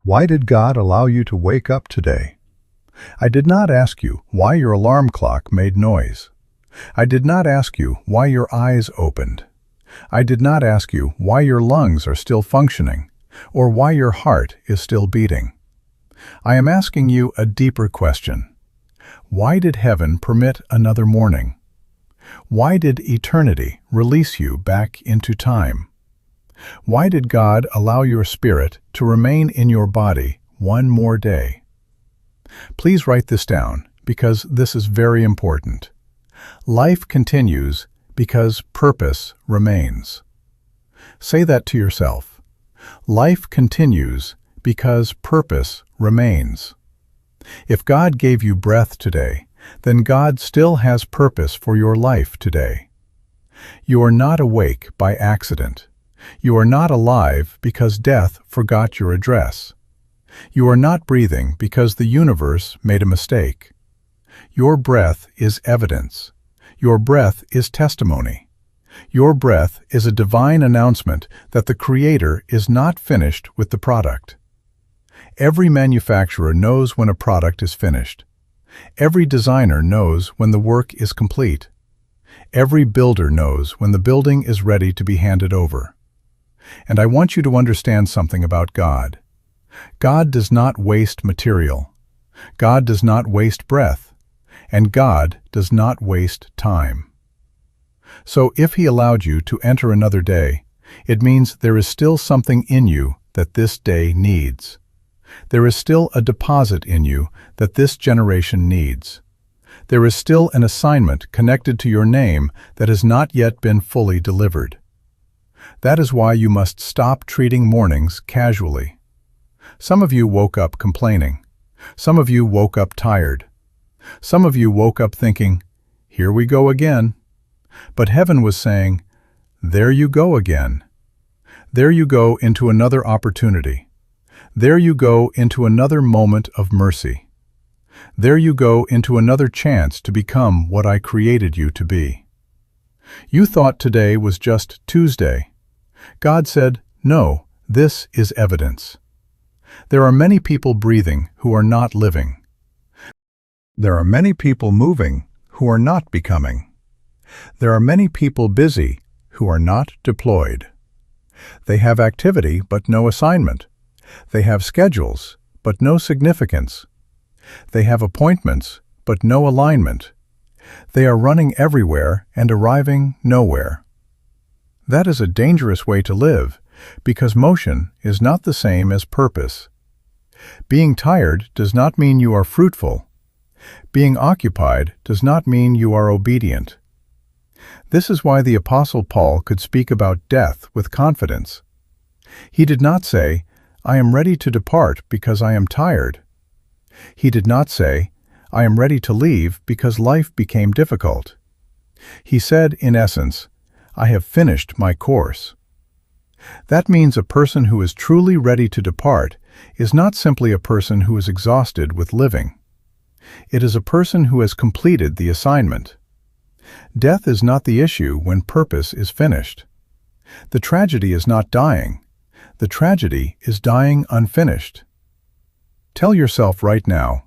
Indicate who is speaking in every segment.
Speaker 1: Why did God allow you to wake up today? I did not ask you why your alarm clock made noise. I did not ask you why your eyes opened. I did not ask you why your lungs are still functioning, or why your heart is still beating. I am asking you a deeper question. Why did heaven permit another morning? Why did eternity release you back into time? Why did God allow your spirit to remain in your body one more day? Please write this down, because this is very important. Life continues because purpose remains. Say that to yourself. Life continues because purpose remains. If God gave you breath today, then God still has purpose for your life today. You are not awake by accident. You are not alive because death forgot your address. You are not breathing because the universe made a mistake. Your breath is evidence. Your breath is testimony. Your breath is a divine announcement that the Creator is not finished with the product. Every manufacturer knows when a product is finished. Every designer knows when the work is complete. Every builder knows when the building is ready to be handed over. And I want you to understand something about God. God does not waste material. God does not waste breath. And God does not waste time. So if He allowed you to enter another day, it means there is still something in you that this day needs. There is still a deposit in you that this generation needs. There is still an assignment connected to your name that has not yet been fully delivered. That is why you must stop treating mornings casually. Some of you woke up complaining. Some of you woke up tired. Some of you woke up thinking, "Here we go again." But heaven was saying, "There you go again. There you go into another opportunity. There you go into another moment of mercy. There you go into another chance to become what I created you to be." You thought today was just Tuesday. God said, "No, this is evidence." There are many people breathing who are not living. There are many people moving who are not becoming. There are many people busy who are not deployed. They have activity but no assignment. They have schedules but no significance. They have appointments but no alignment. They are running everywhere and arriving nowhere. That is a dangerous way to live, because motion is not the same as purpose. Being tired does not mean you are fruitful. Being occupied does not mean you are obedient. This is why the Apostle Paul could speak about death with confidence. He did not say, "I am ready to depart because I am tired." He did not say, "I am ready to leave because life became difficult." He said, in essence, "I have finished my course." That means a person who is truly ready to depart is not simply a person who is exhausted with living. It is a person who has completed the assignment. Death is not the issue when purpose is finished. The tragedy is not dying. The tragedy is dying unfinished. Tell yourself right now,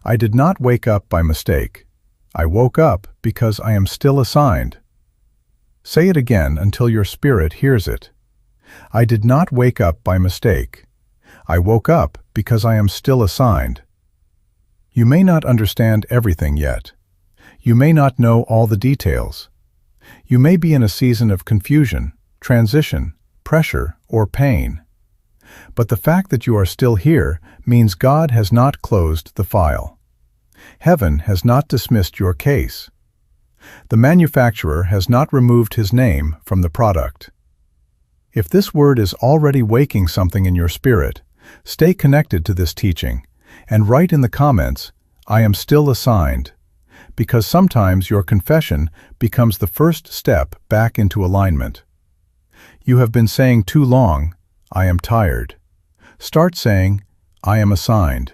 Speaker 1: "I did not wake up by mistake. I woke up because I am still assigned." Say it again until your spirit hears it. "I did not wake up by mistake. I woke up because I am still assigned." You may not understand everything yet. You may not know all the details. You may be in a season of confusion, transition, pressure, or pain. But the fact that you are still here means God has not closed the file. Heaven has not dismissed your case. The manufacturer has not removed his name from the product. If this word is already waking something in your spirit, stay connected to this teaching and write in the comments, "I am still assigned," because sometimes your confession becomes the first step back into alignment. You have been saying too long, "I am tired." Start saying, "I am assigned."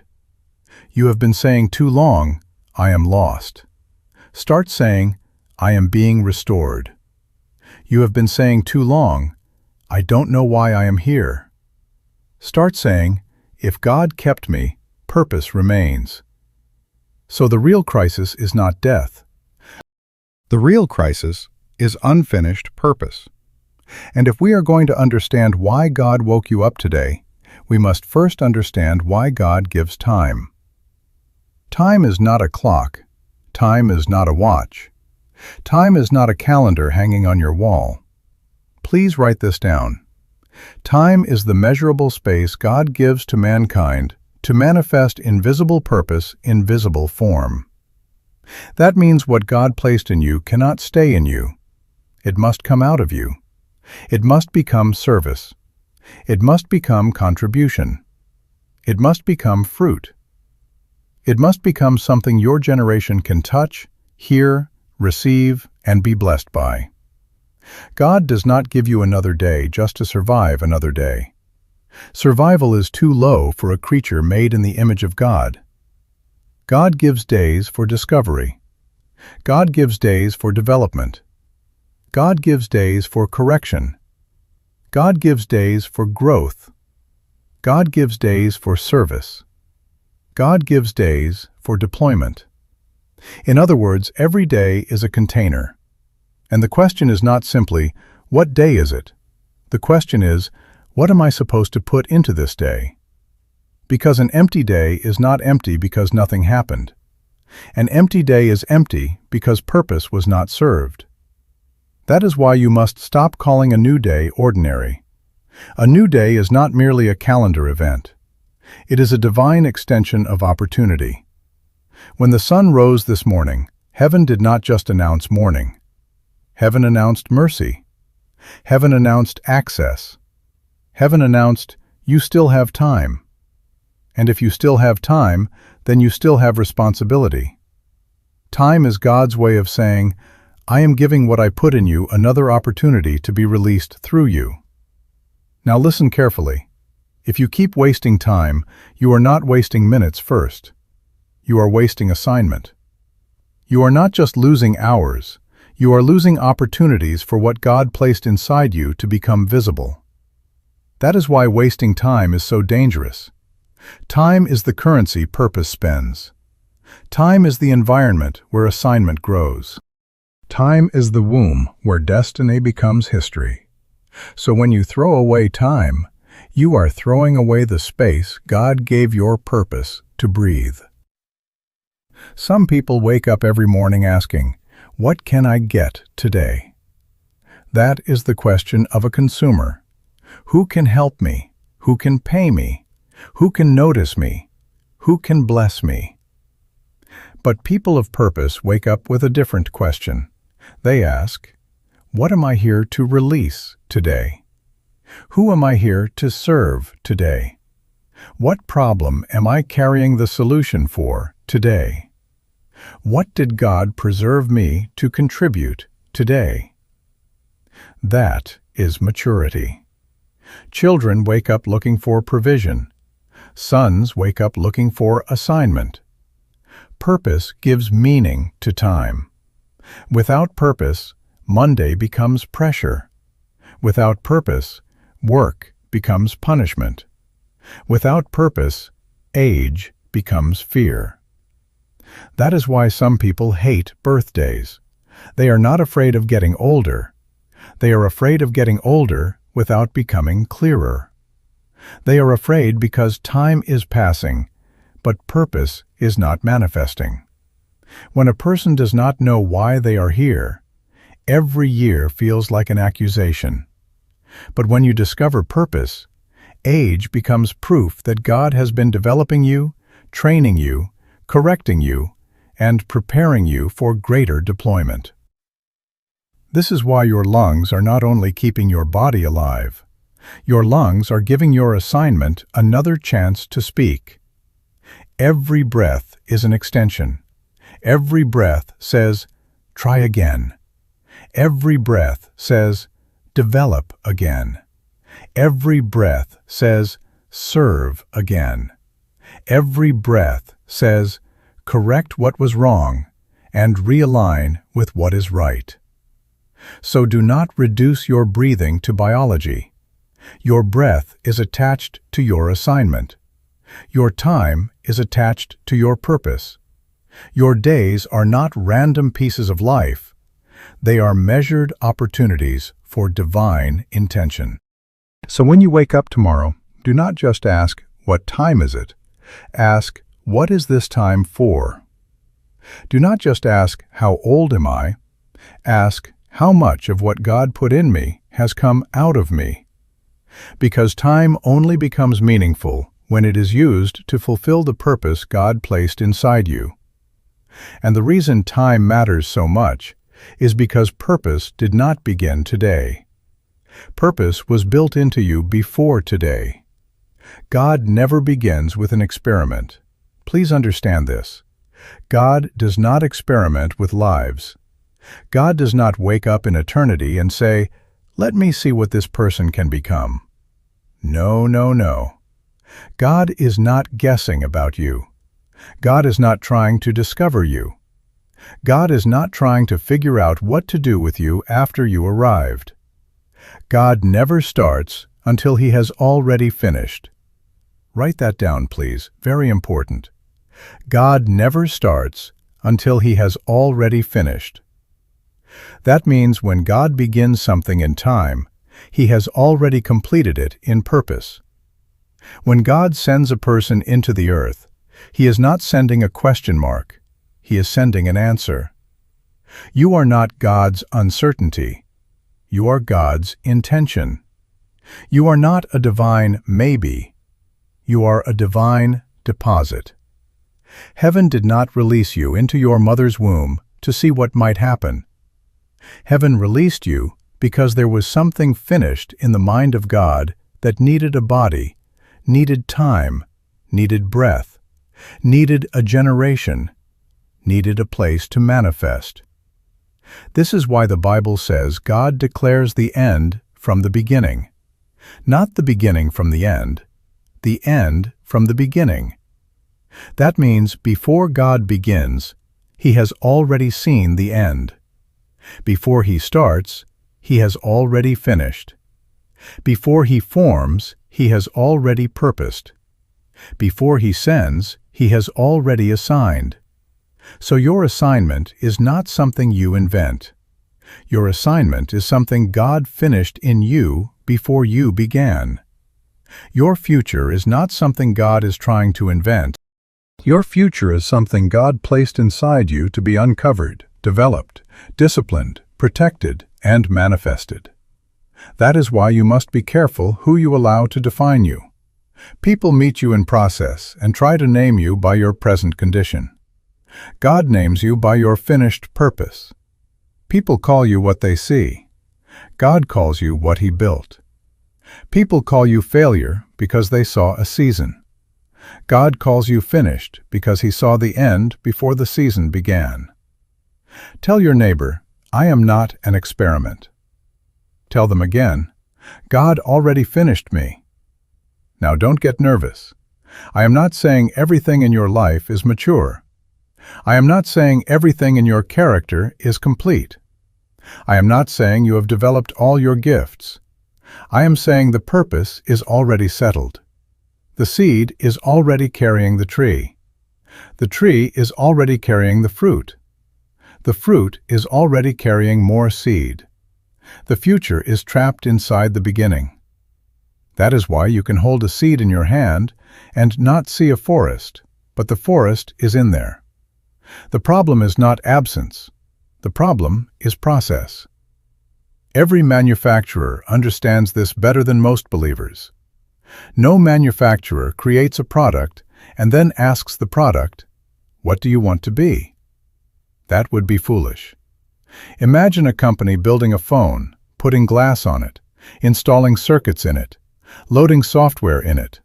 Speaker 1: You have been saying too long, "I am lost." Start saying, "I am being restored." You have been saying too long, "I don't know why I am here." Start saying, If God kept me, purpose remains. So the real crisis is not death. The real crisis is unfinished purpose. And if we are going to understand why God woke you up today, we must first understand why God gives time. Time is not a clock. Time is not a watch. Time is not a calendar hanging on your wall. Please write this down. Time is the measurable space God gives to mankind to manifest invisible purpose in visible form. That means what God placed in you cannot stay in you. It must come out of you. It must become service. It must become contribution. It must become fruit. It must become something your generation can touch, hear, receive, and be blessed by. God does not give you another day just to survive another day. Survival is too low for a creature made in the image of God. God gives days for discovery. God gives days for development. God gives days for correction. God gives days for growth. God gives days for service. God gives days for deployment. In other words, every day is a container. And the question is not simply, what day is it? The question is, what am I supposed to put into this day? Because an empty day is not empty because nothing happened. An empty day is empty because purpose was not served. That is why you must stop calling a new day ordinary. A new day is not merely a calendar event. It is a divine extension of opportunity. When the sun rose this morning, heaven did not just announce morning. Heaven announced mercy. Heaven announced access. Heaven announced, you still have time. And if you still have time, then you still have responsibility. Time is God's way of saying, I am giving what I put in you another opportunity to be released through you. Now listen carefully. If you keep wasting time, you are not wasting minutes first. You are wasting assignment. You are not just losing hours, you are losing opportunities for what God placed inside you to become visible. That is why wasting time is so dangerous. Time is the currency purpose spends. Time is the environment where assignment grows. Time is the womb where destiny becomes history. So when you throw away time, you are throwing away the space God gave your purpose to breathe. Some people wake up every morning asking, what can I get today? That is the question of a consumer. Who can help me? Who can pay me? Who can notice me? Who can bless me? But people of purpose wake up with a different question. They ask, what am I here to release today? Who am I here to serve today? What problem am I carrying the solution for today? What did God preserve me to contribute today? That is maturity. Children wake up looking for provision. Sons wake up looking for assignment. Purpose gives meaning to time. Without purpose, Monday becomes pressure. Without purpose, work becomes punishment. Without purpose, age becomes fear. That is why some people hate birthdays. They are not afraid of getting older. They are afraid of getting older without becoming clearer. They are afraid because time is passing, but purpose is not manifesting. When a person does not know why they are here, every year feels like an accusation. But when you discover purpose, age becomes proof that God has been developing you, training you, correcting you, and preparing you for greater deployment. This is why your lungs are not only keeping your body alive. Your lungs are giving your assignment another chance to speak. Every breath is an extension. Every breath says, try again. Every breath says, develop again. Every breath says, serve again. Every breath says, correct what was wrong and realign with what is right. So do not reduce your breathing to biology. Your breath is attached to your assignment. Your time is attached to your purpose. Your days are not random pieces of life. They are measured opportunities for divine intention. So when you wake up tomorrow, do not just ask, "What time is it?" Ask, "What is this time for?" Do not just ask, "How old am I?" Ask, "How much of what God put in me has come out of me?" Because time only becomes meaningful when it is used to fulfill the purpose God placed inside you. And the reason time matters so much is because purpose did not begin today. Purpose was built into you before today. God never begins with an experiment. Please understand this. God does not experiment with lives. God does not wake up in eternity and say, "Let me see what this person can become." No, no, no. God is not guessing about you. God is not trying to discover you. God is not trying to figure out what to do with you after you arrived. God never starts until He has already finished. Write that down, please. Very important. God never starts until He has already finished. That means when God begins something in time, He has already completed it in purpose. When God sends a person into the earth, He is not sending a question mark. He is sending an answer. You are not God's uncertainty. You are God's intention. You are not a divine maybe. You are a divine deposit. Heaven did not release you into your mother's womb to see what might happen. Heaven released you because there was something finished in the mind of God that needed a body, needed time, needed breath, needed a generation, needed a place to manifest. This is why the Bible says God declares the end from the beginning. Not the beginning from the end from the beginning. That means before God begins, He has already seen the end. Before He starts, He has already finished. Before He forms, He has already purposed. Before He sends, He has already assigned. So your assignment is not something you invent. Your assignment is something God finished in you before you began. Your future is not something God is trying to invent. Your future is something God placed inside you to be uncovered, developed, disciplined, protected, and manifested. That is why you must be careful who you allow to define you. People meet you in process and try to name you by your present condition. God names you by your finished purpose. People call you what they see. God calls you what He built. People call you failure because they saw a season. God calls you finished because He saw the end before the season began. Tell your neighbor, "I am not an experiment." Tell them again, "God already finished me." Now don't get nervous. I am not saying everything in your life is mature. I am not saying everything in your character is complete. I am not saying you have developed all your gifts. I am saying the purpose is already settled. The seed is already carrying the tree. The tree is already carrying the fruit. The fruit is already carrying more seed. The future is trapped inside the beginning. That is why you can hold a seed in your hand and not see a forest, but the forest is in there. The problem is not absence. The problem is process. Every manufacturer understands this better than most believers. No manufacturer creates a product and then asks the product, "What do you want to be?" That would be foolish. Imagine a company building a phone, putting glass on it, installing circuits in it, loading software in it,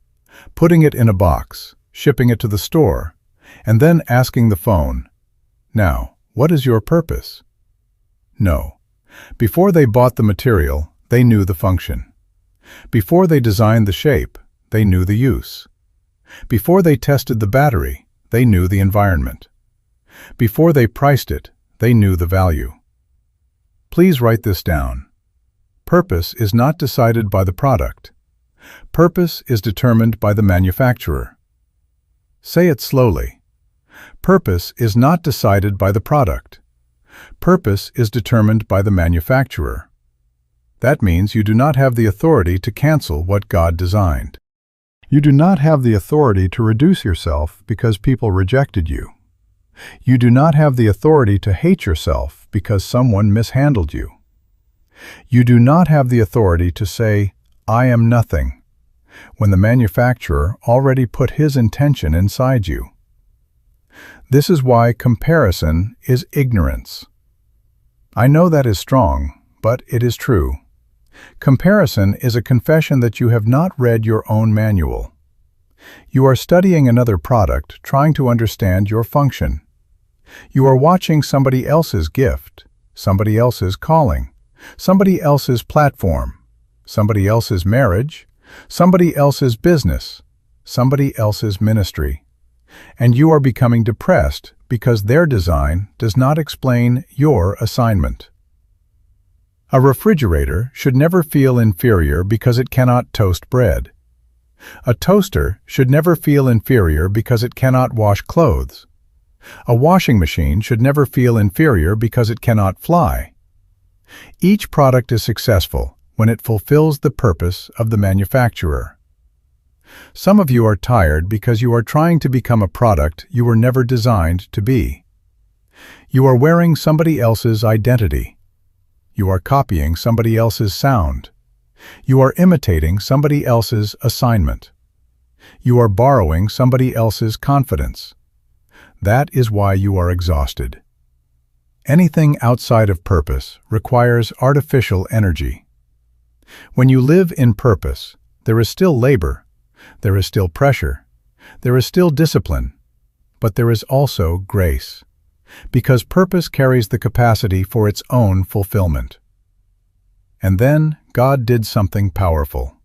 Speaker 1: putting it in a box, shipping it to the store, and then asking the phone, "Now, what is your purpose?" No. Before they bought the material, they knew the function. Before they designed the shape, they knew the use. Before they tested the battery, they knew the environment. Before they priced it, they knew the value. Please write this down. Purpose is not decided by the product. Purpose is determined by the manufacturer. Say it slowly. Purpose is not decided by the product. Purpose is determined by the manufacturer. That means you do not have the authority to cancel what God designed. You do not have the authority to reduce yourself because people rejected you. You do not have the authority to hate yourself because someone mishandled you. You do not have the authority to say, "I am nothing," when the manufacturer already put his intention inside you. This is why comparison is ignorance. I know that is strong, but it is true. Comparison is a confession that you have not read your own manual. You are studying another product, trying to understand your function. You are watching somebody else's gift, somebody else's calling, somebody else's platform, somebody else's marriage, somebody else's business, somebody else's ministry. And you are becoming depressed because their design does not explain your assignment. A refrigerator should never feel inferior because it cannot toast bread. A toaster should never feel inferior because it cannot wash clothes. A washing machine should never feel inferior because it cannot fly. Each product is successful when it fulfills the purpose of the manufacturer. Some of you are tired because you are trying to become a product you were never designed to be. You are wearing somebody else's identity. You are copying somebody else's sound. You are imitating somebody else's assignment. You are borrowing somebody else's confidence. That is why you are exhausted. Anything outside of purpose requires artificial energy. When you live in purpose, there is still labor, there is still pressure, there is still discipline, but there is also grace, because purpose carries the capacity for its own fulfillment. And then God did something powerful.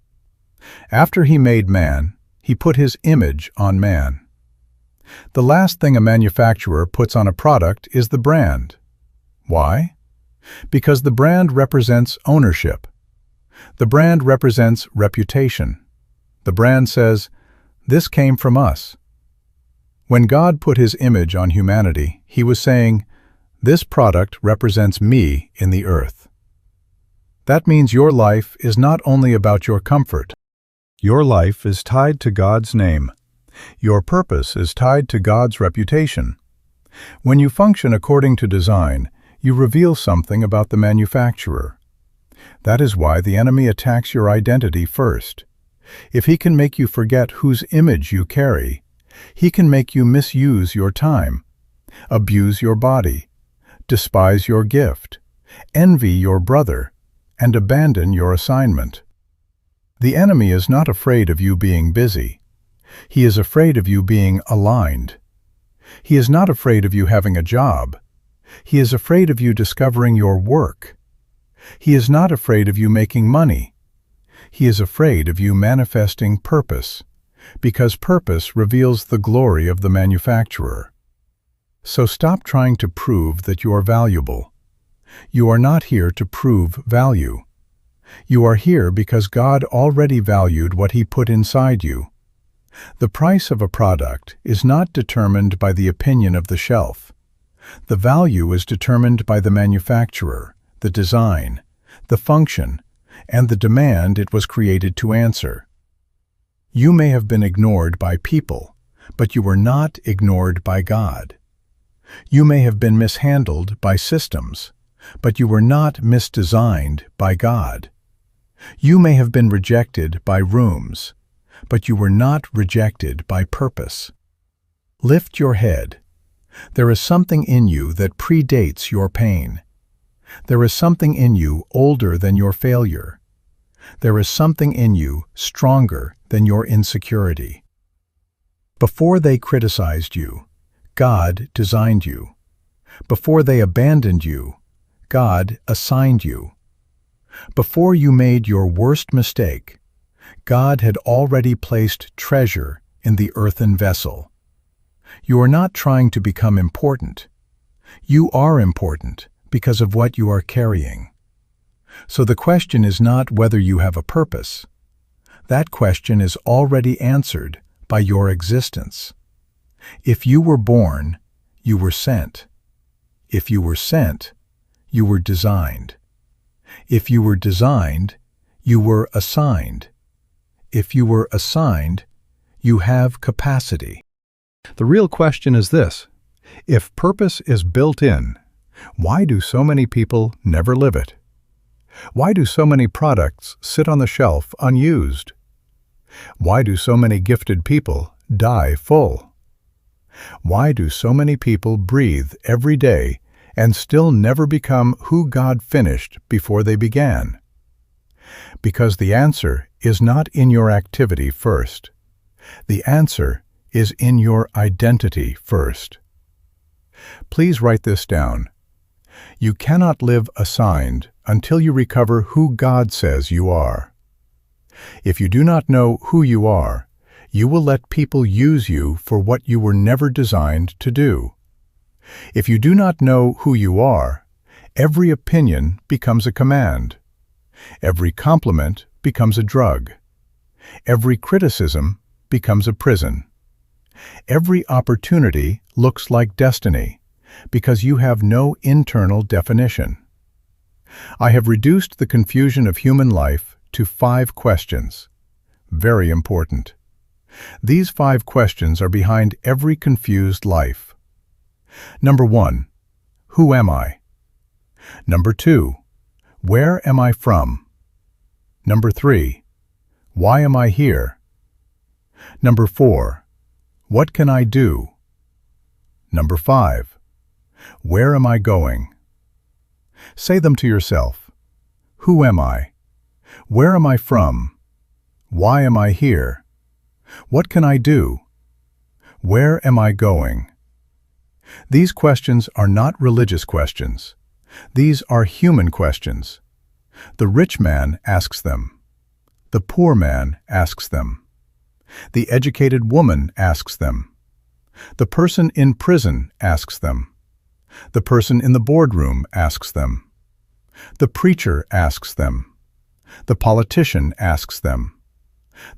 Speaker 1: After He made man, He put His image on man. The last thing a manufacturer puts on a product is the brand. Why? Because the brand represents ownership. The brand represents reputation. The brand says, "This came from us." When God put His image on humanity, He was saying, "This product represents me in the earth." That means your life is not only about your comfort. Your life is tied to God's name. Your purpose is tied to God's reputation. When you function according to design, you reveal something about the manufacturer. That is why the enemy attacks your identity first. If he can make you forget whose image you carry, he can make you misuse your time, abuse your body, despise your gift, envy your brother, and abandon your assignment. The enemy is not afraid of you being busy. He is afraid of you being aligned. He is not afraid of you having a job. He is afraid of you discovering your work. He is not afraid of you making money. He is afraid of you manifesting purpose, because purpose reveals the glory of the manufacturer. So stop trying to prove that you are valuable. You are not here to prove value. You are here because God already valued what He put inside you. The price of a product is not determined by the opinion of the shelf. The value is determined by the manufacturer, the design, the function, and the demand it was created to answer. You may have been ignored by people, but you were not ignored by God. You may have been mishandled by systems, but you were not misdesigned by God. You may have been rejected by rooms, but you were not rejected by purpose. Lift your head. There is something in you that predates your pain. There is something in you older than your failure. There is something in you stronger than your insecurity. Before they criticized you, God designed you. Before they abandoned you, God assigned you. Before you made your worst mistake, God had already placed treasure in the earthen vessel. You are not trying to become important. You are important because of what you are carrying. So the question is not whether you have a purpose. That question is already answered by your existence. If you were born, you were sent. If you were sent, you were designed. If you were designed, you were assigned. If you were assigned, you have capacity. The real question is this: if purpose is built in, why do so many people never live it? Why do so many products sit on the shelf unused? Why do so many gifted people die full? Why do so many people breathe every day and still never become who God finished before they began? Because the answer is not in your activity first. The answer is in your identity first. Please write this down. You cannot live assigned until you recover who God says you are. If you do not know who you are, you will let people use you for what you were never designed to do. If you do not know who you are, every opinion becomes a command. Every compliment becomes a drug. Every criticism becomes a prison. Every opportunity looks like destiny, because you have no internal definition. I have reduced the confusion of human life to 5 questions. Very important. These 5 questions are behind every confused life. Number 1, who am I? Number 2, where am I from? Number 3, why am I here? Number 4, what can I do? Number 5, where am I going? Say them to yourself. Who am I? Where am I from? Why am I here? What can I do? Where am I going? These questions are not religious questions. These are human questions. The rich man asks them. The poor man asks them. The educated woman asks them. The person in prison asks them. The person in the boardroom asks them. The preacher asks them. The politician asks them.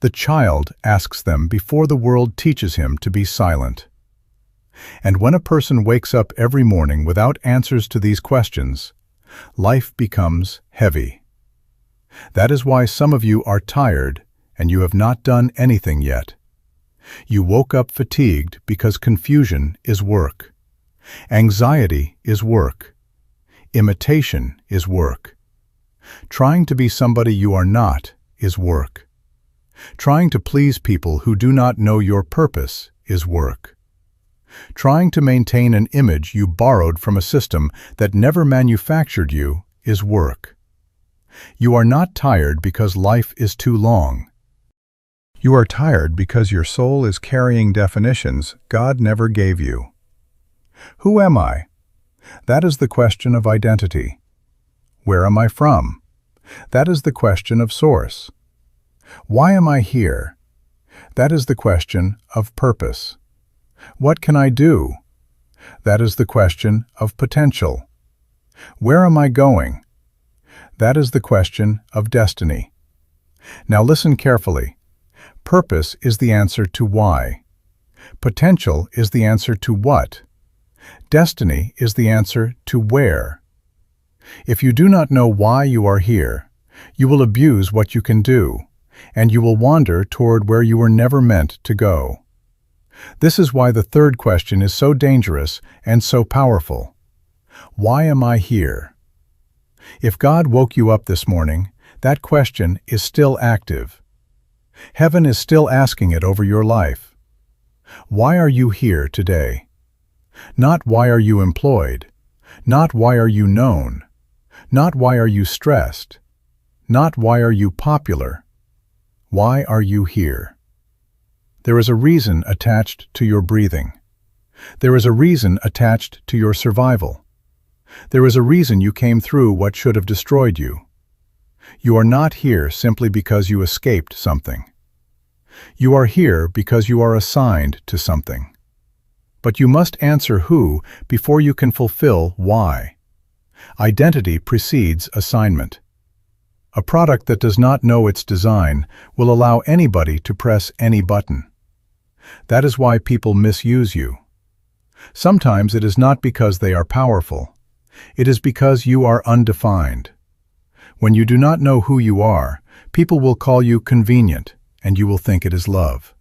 Speaker 1: The child asks them before the world teaches him to be silent. And when a person wakes up every morning without answers to these questions, life becomes heavy. That is why some of you are tired and you have not done anything yet. You woke up fatigued because confusion is work. Anxiety is work. Imitation is work. Trying to be somebody you are not is work. Trying to please people who do not know your purpose is work. Trying to maintain an image you borrowed from a system that never manufactured you is work. You are not tired because life is too long. You are tired because your soul is carrying definitions God never gave you. Who am I? That is the question of identity. Where am I from? That is the question of source. Why am I here? That is the question of purpose. What can I do? That is the question of potential. Where am I going? That is the question of destiny. Now listen carefully. Purpose is the answer to why. Potential is the answer to what. Destiny is the answer to where. If you do not know why you are here, you will abuse what you can do, and you will wander toward where you were never meant to go. This is why the third question is so dangerous and so powerful. Why am I here? If God woke you up this morning, that question is still active. Heaven is still asking it over your life. Why are you here today? Not why are you employed, not why are you known, not why are you stressed, not why are you popular. Why are you here? There is a reason attached to your breathing. There is a reason attached to your survival. There is a reason you came through what should have destroyed you. You are not here simply because you escaped something. You are here because you are assigned to something. But you must answer who before you can fulfill why. Identity precedes assignment. A product that does not know its design will allow anybody to press any button. That is why people misuse you. Sometimes it is not because they are powerful. It is because you are undefined. When you do not know who you are, people will call you convenient, and you will think it is love.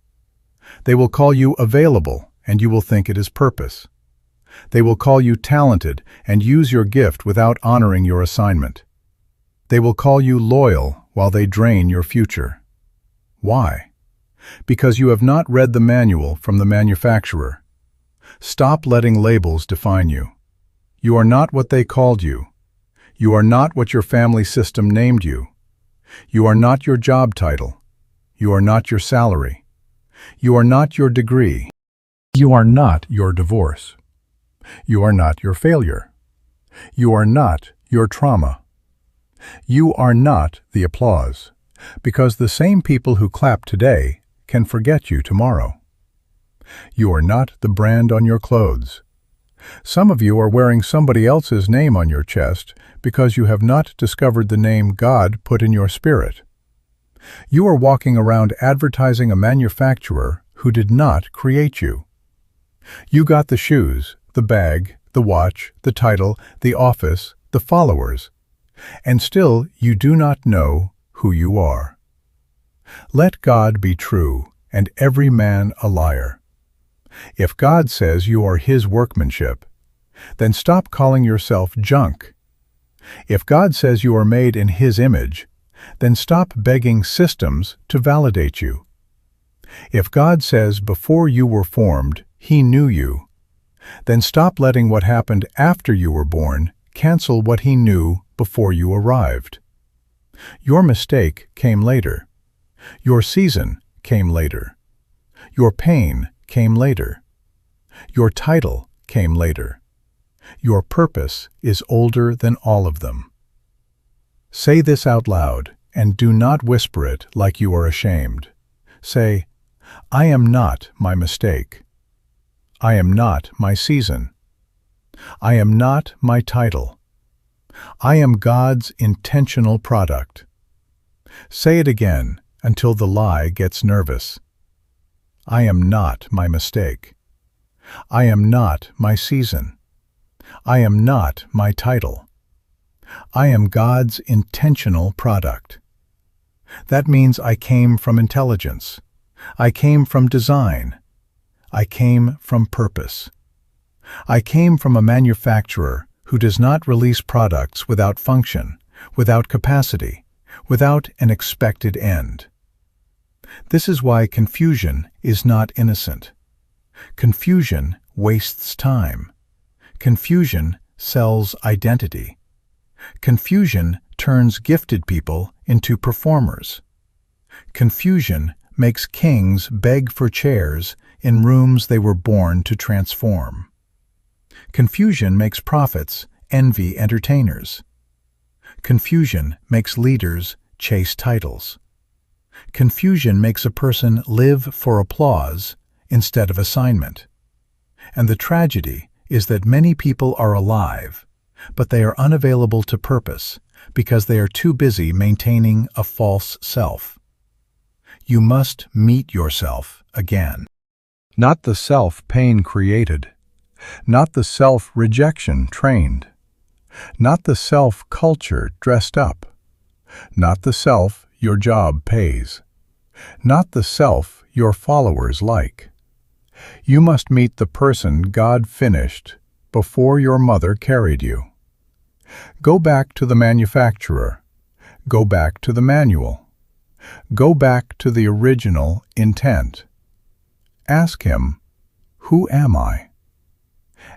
Speaker 1: They will call you available, and you will think it is purpose. They will call you talented and use your gift without honoring your assignment. They will call you loyal while they drain your future. Why? Because you have not read the manual from the manufacturer. Stop letting labels define you. You are not what they called you. You are not what your family system named you. You are not your job title. You are not your salary. You are not your degree. You are not your divorce. You are not your failure. You are not your trauma. You are not the applause, because the same people who clap today can forget you tomorrow. You are not the brand on your clothes. Some of you are wearing somebody else's name on your chest because you have not discovered the name God put in your spirit. You are walking around advertising a manufacturer who did not create you. You got the shoes, the bag, the watch, the title, the office, the followers, and still you do not know who you are. Let God be true and every man a liar. If God says you are His workmanship, then stop calling yourself junk. If God says you are made in His image, then stop begging systems to validate you. If God says before you were formed, He knew you, then stop letting what happened after you were born cancel what He knew before you arrived. Your mistake came later. Your season came later. Your pain came later. Your title came later. Your purpose is older than all of them. Say this out loud, and do not whisper it like you are ashamed. Say, I am not my mistake. I am not my season. I am not my title. I am God's intentional product. Say it again until the lie gets nervous. I am not my mistake. I am not my season. I am not my title. I am God's intentional product. That means I came from intelligence. I came from design. I came from purpose. I came from a manufacturer who does not release products without function, without capacity, without an expected end. This is why confusion is not innocent. Confusion wastes time. Confusion sells identity. Confusion turns gifted people into performers. Confusion makes kings beg for chairs in rooms they were born to transform. Confusion makes prophets envy entertainers. Confusion makes leaders chase titles. Confusion makes a person live for applause instead of assignment. And the tragedy is that many people are alive, but they are unavailable to purpose because they are too busy maintaining a false self. You must meet yourself again. Not the self pain created, not the self-rejection trained, not the self-culture dressed up, not the self your job pays, not the self your followers like. You must meet the person God finished before your mother carried you. Go back to the manufacturer. Go back to the manual. Go back to the original intent. Ask Him, who am I?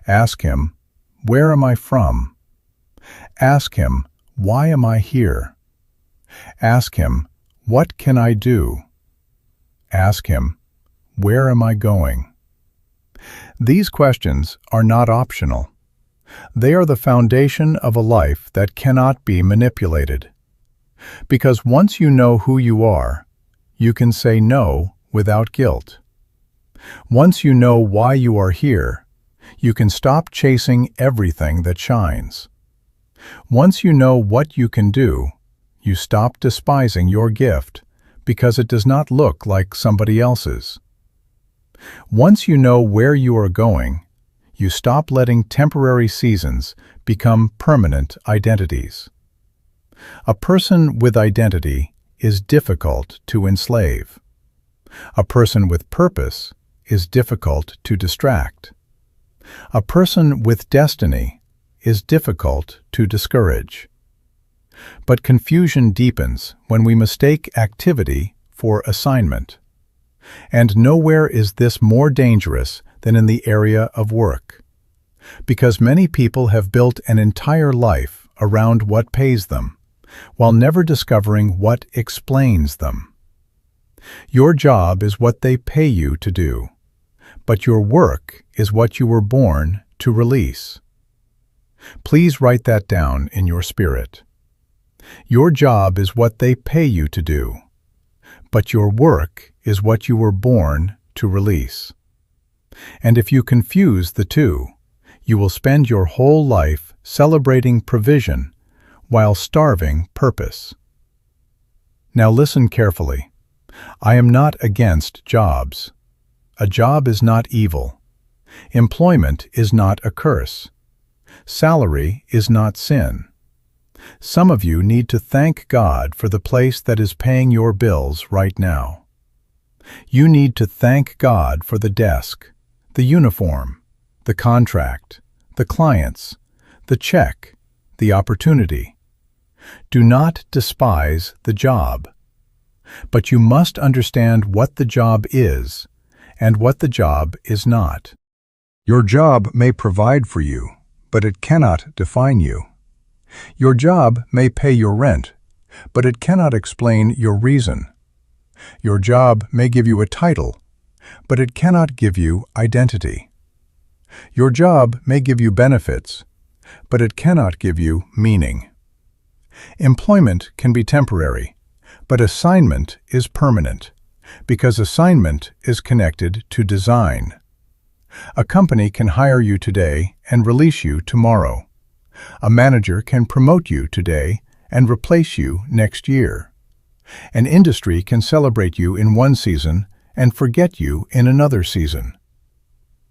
Speaker 1: Ask Him, where am I from? Ask Him, why am I here? Ask Him, what can I do? Ask Him, where am I going? These questions are not optional. They are the foundation of a life that cannot be manipulated. Because once you know who you are, you can say no without guilt. Once you know why you are here, you can stop chasing everything that shines. Once you know what you can do, you stop despising your gift because it does not look like somebody else's. Once you know where you are going, you stop letting temporary seasons become permanent identities. A person with identity is difficult to enslave. A person with purpose is difficult to distract. A person with destiny is difficult to discourage. But confusion deepens when we mistake activity for assignment. And nowhere is this more dangerous than in the area of work. Because many people have built an entire life around what pays them, while never discovering what explains them. Your job is what they pay you to do, but your work is what you were born to release. Please write that down in your spirit. Your job is what they pay you to do, but your work is what you were born to release. And if you confuse the two, you will spend your whole life celebrating provision while starving purpose. Now listen carefully. I am not against jobs. A job is not evil. Employment is not a curse. Salary is not sin. Some of you need to thank God for the place that is paying your bills right now. You need to thank God for the desk, the uniform, the contract, the clients, the check, the opportunity. Do not despise the job. But you must understand what the job is and what the job is not. Your job may provide for you, but it cannot define you. Your job may pay your rent, but it cannot explain your reason. Your job may give you a title, but it cannot give you identity. Your job may give you benefits, but it cannot give you meaning. Employment can be temporary, but assignment is permanent, because assignment is connected to design. A company can hire you today and release you tomorrow. A manager can promote you today and replace you next year. An industry can celebrate you in one season and forget you in another season.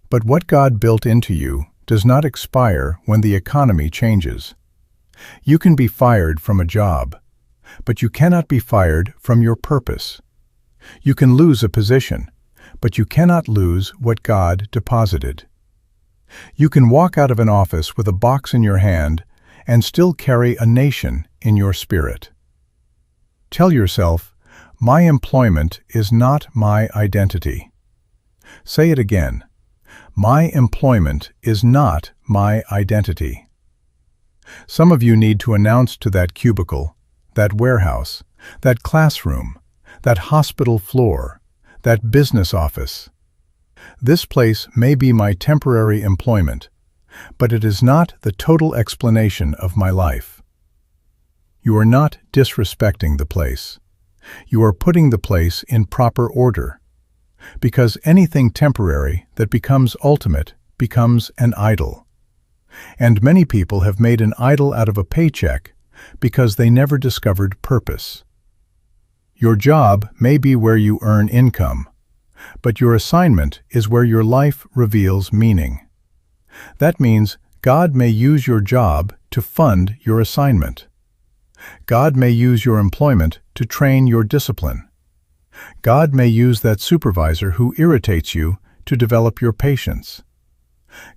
Speaker 1: But what God built into you does not expire when the economy changes. You can be fired from a job, but you cannot be fired from your purpose. You can lose a position, but you cannot lose what God deposited. You can walk out of an office with a box in your hand and still carry a nation in your spirit. Tell yourself, my employment is not my identity. Say it again. My employment is not my identity. Some of you need to announce to that cubicle, that warehouse, that classroom, that hospital floor, that business office. This place may be my temporary employment, but it is not the total explanation of my life. You are not disrespecting the place. You are putting the place in proper order, because anything temporary that becomes ultimate becomes an idol. And many people have made an idol out of a paycheck because they never discovered purpose. Your job may be where you earn income, but your assignment is where your life reveals meaning. That means God may use your job to fund your assignment. God may use your employment to train your discipline. God may use that supervisor who irritates you to develop your patience.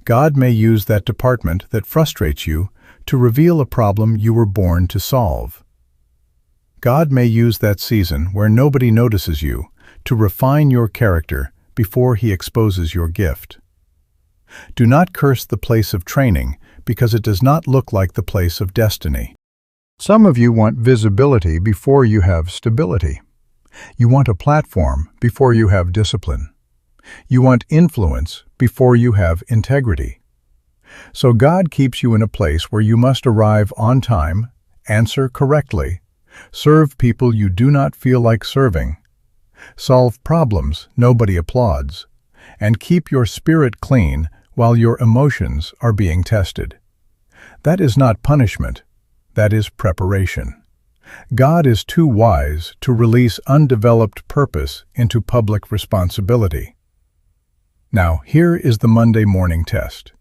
Speaker 1: God may use that department that frustrates you to reveal a problem you were born to solve. God may use that season where nobody notices you to refine your character before He exposes your gift. Do not curse the place of training because it does not look like the place of destiny. Some of you want visibility before you have stability. You want a platform before you have discipline. You want influence before you have integrity. So God keeps you in a place where you must arrive on time, answer correctly, serve people you do not feel like serving, solve problems nobody applauds, and keep your spirit clean while your emotions are being tested. That is not punishment, that is preparation. God is too wise to release undeveloped purpose into public responsibility. Now, here is the Monday morning test.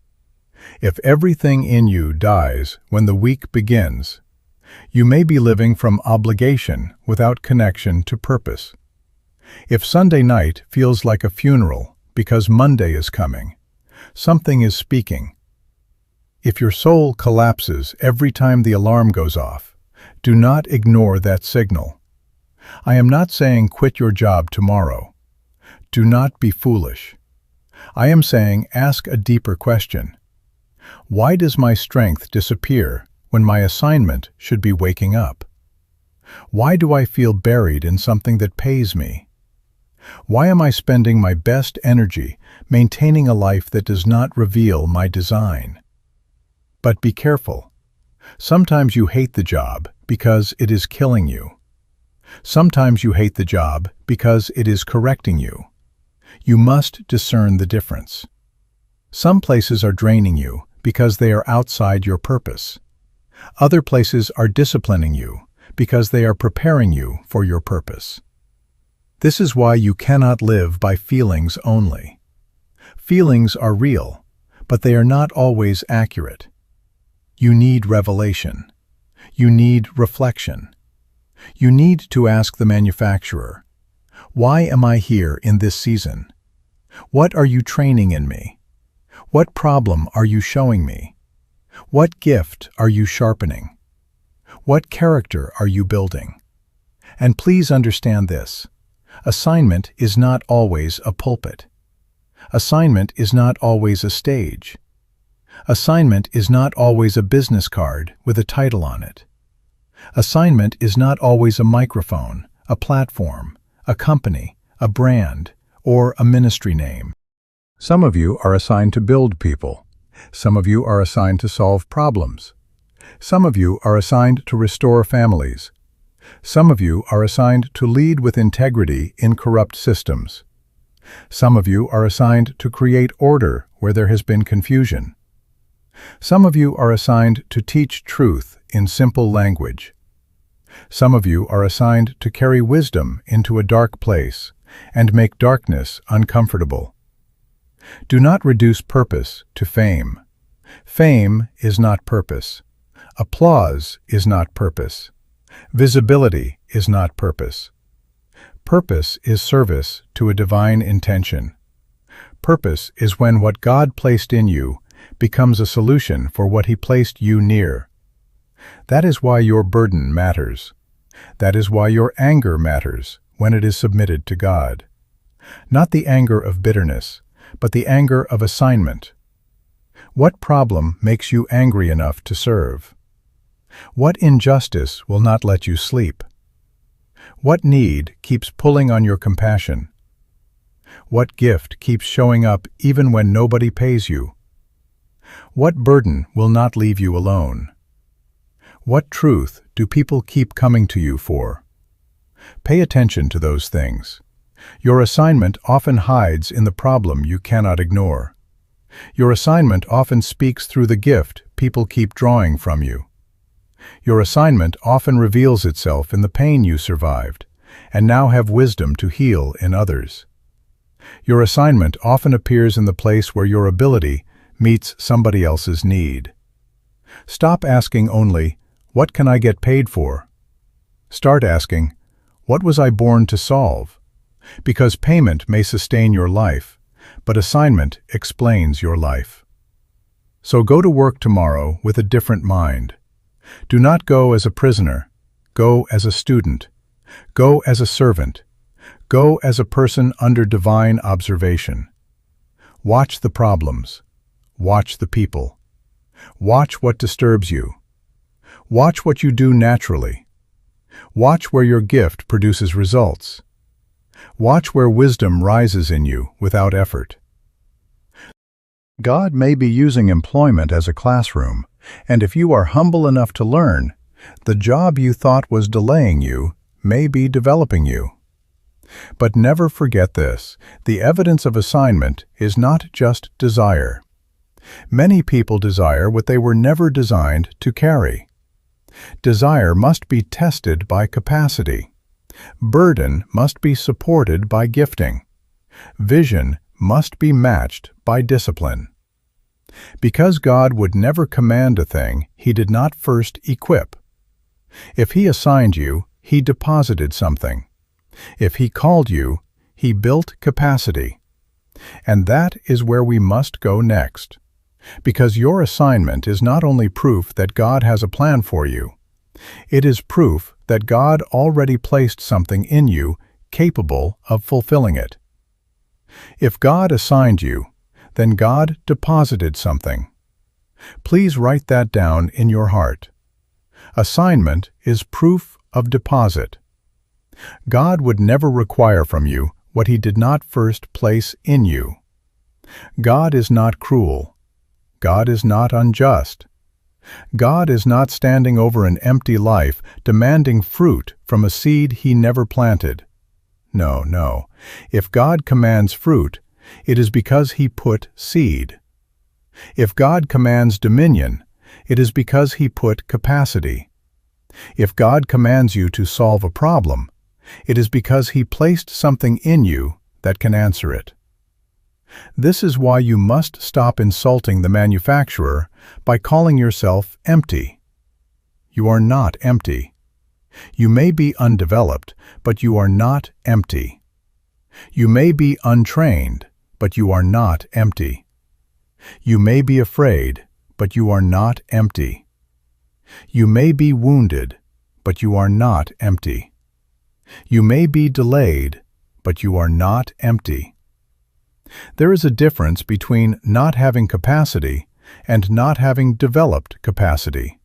Speaker 1: If everything in you dies when the week begins, you may be living from obligation without connection to purpose. If Sunday night feels like a funeral because Monday is coming, something is speaking. If your soul collapses every time the alarm goes off, do not ignore that signal. I am not saying quit your job tomorrow. Do not be foolish. I am saying ask a deeper question. Why does my strength disappear when my assignment should be waking up? Why do I feel buried in something that pays me? Why am I spending my best energy maintaining a life that does not reveal my design? But be careful. Sometimes you hate the job because it is killing you. Sometimes you hate the job because it is correcting you. You must discern the difference. Some places are draining you because they are outside your purpose. Other places are disciplining you because they are preparing you for your purpose. This is why you cannot live by feelings only. Feelings are real, but they are not always accurate. You need revelation. You need reflection. You need to ask the manufacturer, why am I here in this season? What are you training in me? What problem are you showing me? What gift are you sharpening? What character are you building? And please understand this. Assignment is not always a pulpit. Assignment is not always a stage. Assignment is not always a business card with a title on it. Assignment is not always a microphone, a platform, a company, a brand, or a ministry name. Some of you are assigned to build people. Some of you are assigned to solve problems. Some of you are assigned to restore families. Some of you are assigned to lead with integrity in corrupt systems. Some of you are assigned to create order where there has been confusion. Some of you are assigned to teach truth in simple language. Some of you are assigned to carry wisdom into a dark place and make darkness uncomfortable. Do not reduce purpose to fame. Fame is not purpose. Applause is not purpose. Visibility is not purpose. Purpose is service to a divine intention. Purpose is when what God placed in you becomes a solution for what He placed you near. That is why your burden matters. That is why your anger matters when it is submitted to God. Not the anger of bitterness, but the anger of assignment. What problem makes you angry enough to serve? What injustice will not let you sleep? What need keeps pulling on your compassion? What gift keeps showing up even when nobody pays you? What burden will not leave you alone? What truth do people keep coming to you for? Pay attention to those things. Your assignment often hides in the problem you cannot ignore. Your assignment often speaks through the gift people keep drawing from you. Your assignment often reveals itself in the pain you survived, and now have wisdom to heal in others. Your assignment often appears in the place where your ability meets somebody else's need. Stop asking only, what can I get paid for? Start asking, what was I born to solve? Because payment may sustain your life, but assignment explains your life. So go to work tomorrow with a different mind. Do not go as a prisoner. Go as a student. Go as a servant. Go as a person under divine observation. Watch the problems. Watch the people. Watch what disturbs you. Watch what you do naturally. Watch where your gift produces results. Watch where wisdom rises in you without effort. God may be using employment as a classroom, and if you are humble enough to learn, the job you thought was delaying you may be developing you. But never forget this, the evidence of assignment is not just desire. Many people desire what they were never designed to carry. Desire must be tested by capacity. Burden must be supported by gifting. Vision must be matched by discipline. Because God would never command a thing He did not first equip. If He assigned you, He deposited something. If He called you, He built capacity. And that is where we must go next. Because your assignment is not only proof that God has a plan for you, it is proof that God already placed something in you capable of fulfilling it. If God assigned you, then God deposited something. Please write that down in your heart. Assignment is proof of deposit. God would never require from you what He did not first place in you. God is not cruel. God is not unjust. God is not standing over an empty life demanding fruit from a seed He never planted. No, no. If God commands fruit, it is because He put seed. If God commands dominion, it is because He put capacity. If God commands you to solve a problem, it is because He placed something in you that can answer it. This is why you must stop insulting the manufacturer by calling yourself empty. You are not empty. You may be undeveloped, but you are not empty. You may be untrained, but you are not empty. You may be afraid, but you are not empty. You may be wounded, but you are not empty. You may be delayed, but you are not empty. There is a difference between not having capacity and not having developed capacity.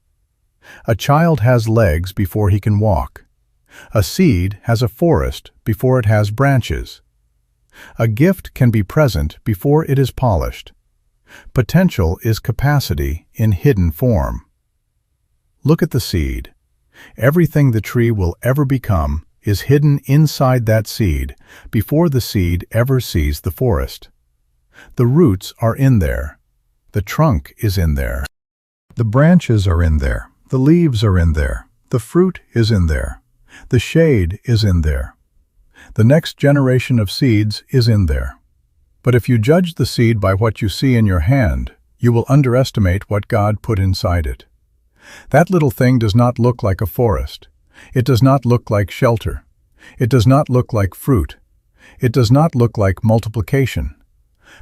Speaker 1: A child has legs before he can walk. A seed has a forest before it has branches. A gift can be present before it is polished. Potential is capacity in hidden form. Look at the seed. Everything the tree will ever become is hidden inside that seed before the seed ever sees the forest. The roots are in there. The trunk is in there. The branches are in there. The leaves are in there. The fruit is in there. The shade is in there. The next generation of seeds is in there. But if you judge the seed by what you see in your hand, you will underestimate what God put inside it. That little thing does not look like a forest. It does not look like shelter. It does not look like fruit. It does not look like multiplication.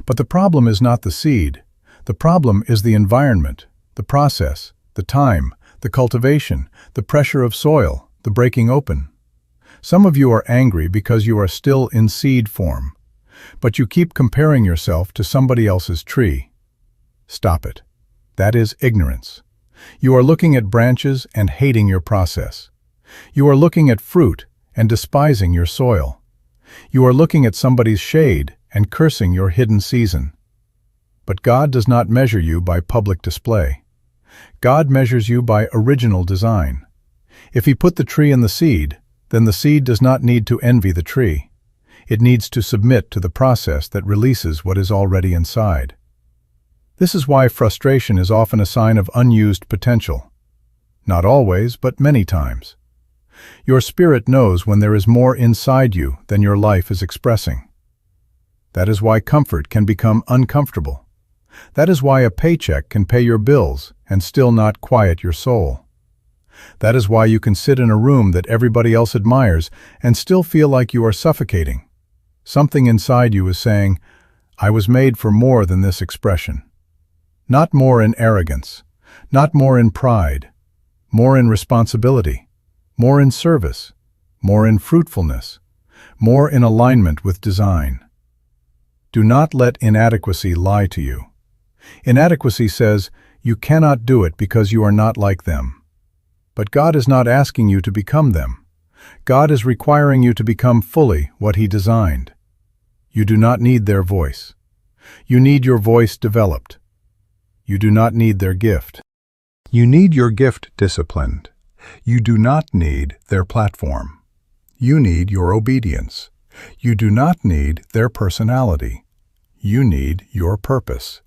Speaker 1: But the problem is not the seed. The problem is the environment, the process, the time, the cultivation, the pressure of soil, the breaking open. Some of you are angry because you are still in seed form, but you keep comparing yourself to somebody else's tree. Stop it. That is ignorance. You are looking at branches and hating your process. You are looking at fruit and despising your soil. You are looking at somebody's shade and cursing your hidden season. But God does not measure you by public display. God measures you by original design. If He put the tree in the seed, then the seed does not need to envy the tree. It needs to submit to the process that releases what is already inside. This is why frustration is often a sign of unused potential. Not always, but many times. Your spirit knows when there is more inside you than your life is expressing. That is why comfort can become uncomfortable. That is why a paycheck can pay your bills and still not quiet your soul. That is why you can sit in a room that everybody else admires and still feel like you are suffocating. Something inside you is saying, I was made for more than this expression. Not more in arrogance, not more in pride, more in responsibility, more in service, more in fruitfulness, more in alignment with design. Do not let inadequacy lie to you. Inadequacy says, you cannot do it because you are not like them. But God is not asking you to become them. God is requiring you to become fully what He designed. You do not need their voice. You need your voice developed. You do not need their gift. You need your gift disciplined. You do not need their platform. You need your obedience. You do not need their personality. You need your purpose.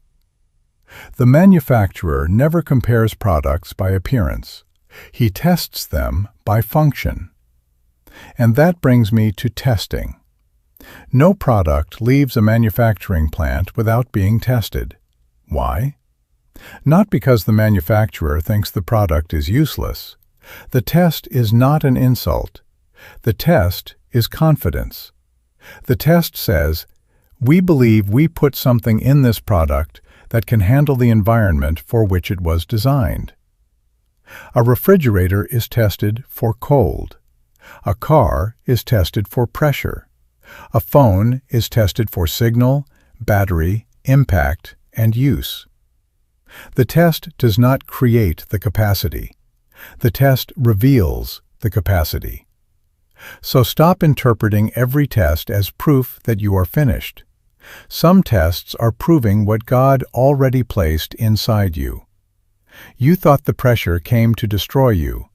Speaker 1: The manufacturer never compares products by appearance. He tests them by function. And that brings me to testing. No product leaves a manufacturing plant without being tested. Why? Not because the manufacturer thinks the product is useless. The test is not an insult. The test is confidence. The test says, we believe we put something in this product that can handle the environment for which it was designed. A refrigerator is tested for cold. A car is tested for pressure. A phone is tested for signal, battery, impact, and use. The test does not create the capacity. The test reveals the capacity. So stop interpreting every test as proof that you are finished. Some tests are proving what God already placed inside you. You thought the pressure came to destroy you,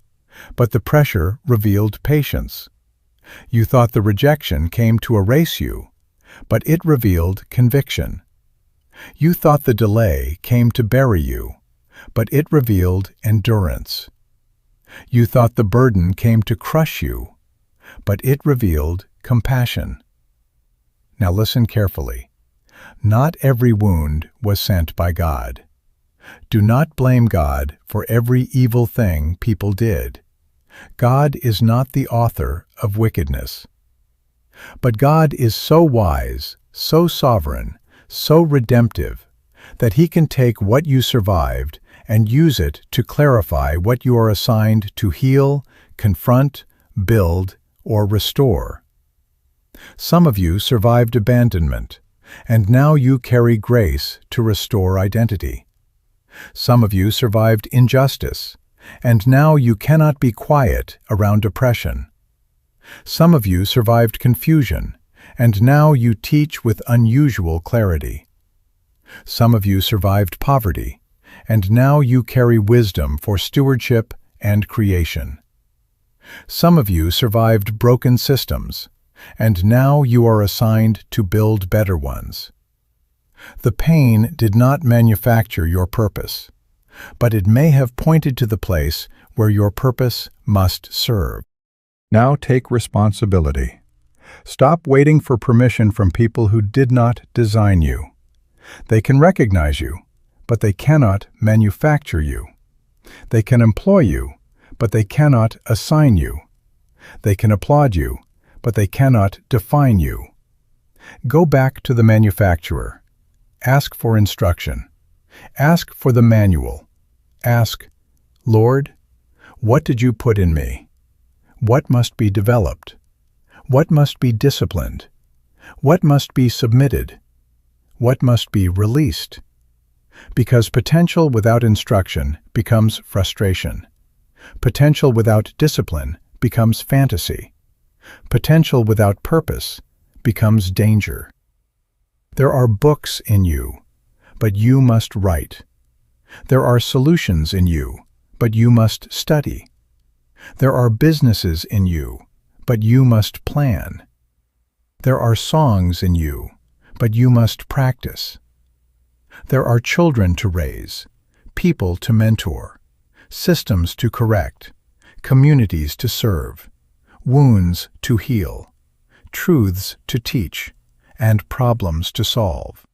Speaker 1: but the pressure revealed patience. You thought the rejection came to erase you, but it revealed conviction. You thought the delay came to bury you, but it revealed endurance. You thought the burden came to crush you, but it revealed compassion. Now listen carefully. Not every wound was sent by God. Do not blame God for every evil thing people did. God is not the author of wickedness. But God is so wise, so sovereign, so redemptive, that He can take what you survived and use it to clarify what you are assigned to heal, confront, build, or restore. Some of you survived abandonment, and now you carry grace to restore identity. Some of you survived injustice, and now you cannot be quiet around oppression. Some of you survived confusion, and now you teach with unusual clarity. Some of you survived poverty, and now you carry wisdom for stewardship and creation. Some of you survived broken systems, and now you are assigned to build better ones. The pain did not manufacture your purpose, but it may have pointed to the place where your purpose must serve. Now take responsibility. Stop waiting for permission from people who did not design you. They can recognize you, but they cannot manufacture you. They can employ you, but they cannot assign you. They can applaud you, but they cannot define you. Go back to the manufacturer. Ask for instruction. Ask for the manual. Ask, Lord, what did you put in me? What must be developed? What must be disciplined? What must be submitted? What must be released? Because potential without instruction becomes frustration. Potential without discipline becomes fantasy. Potential without purpose becomes danger. There are books in you, but you must write. There are solutions in you, but you must study. There are businesses in you, but you must plan. There are songs in you, but you must practice. There are children to raise, people to mentor, systems to correct, communities to serve, wounds to heal, truths to teach, and problems to solve.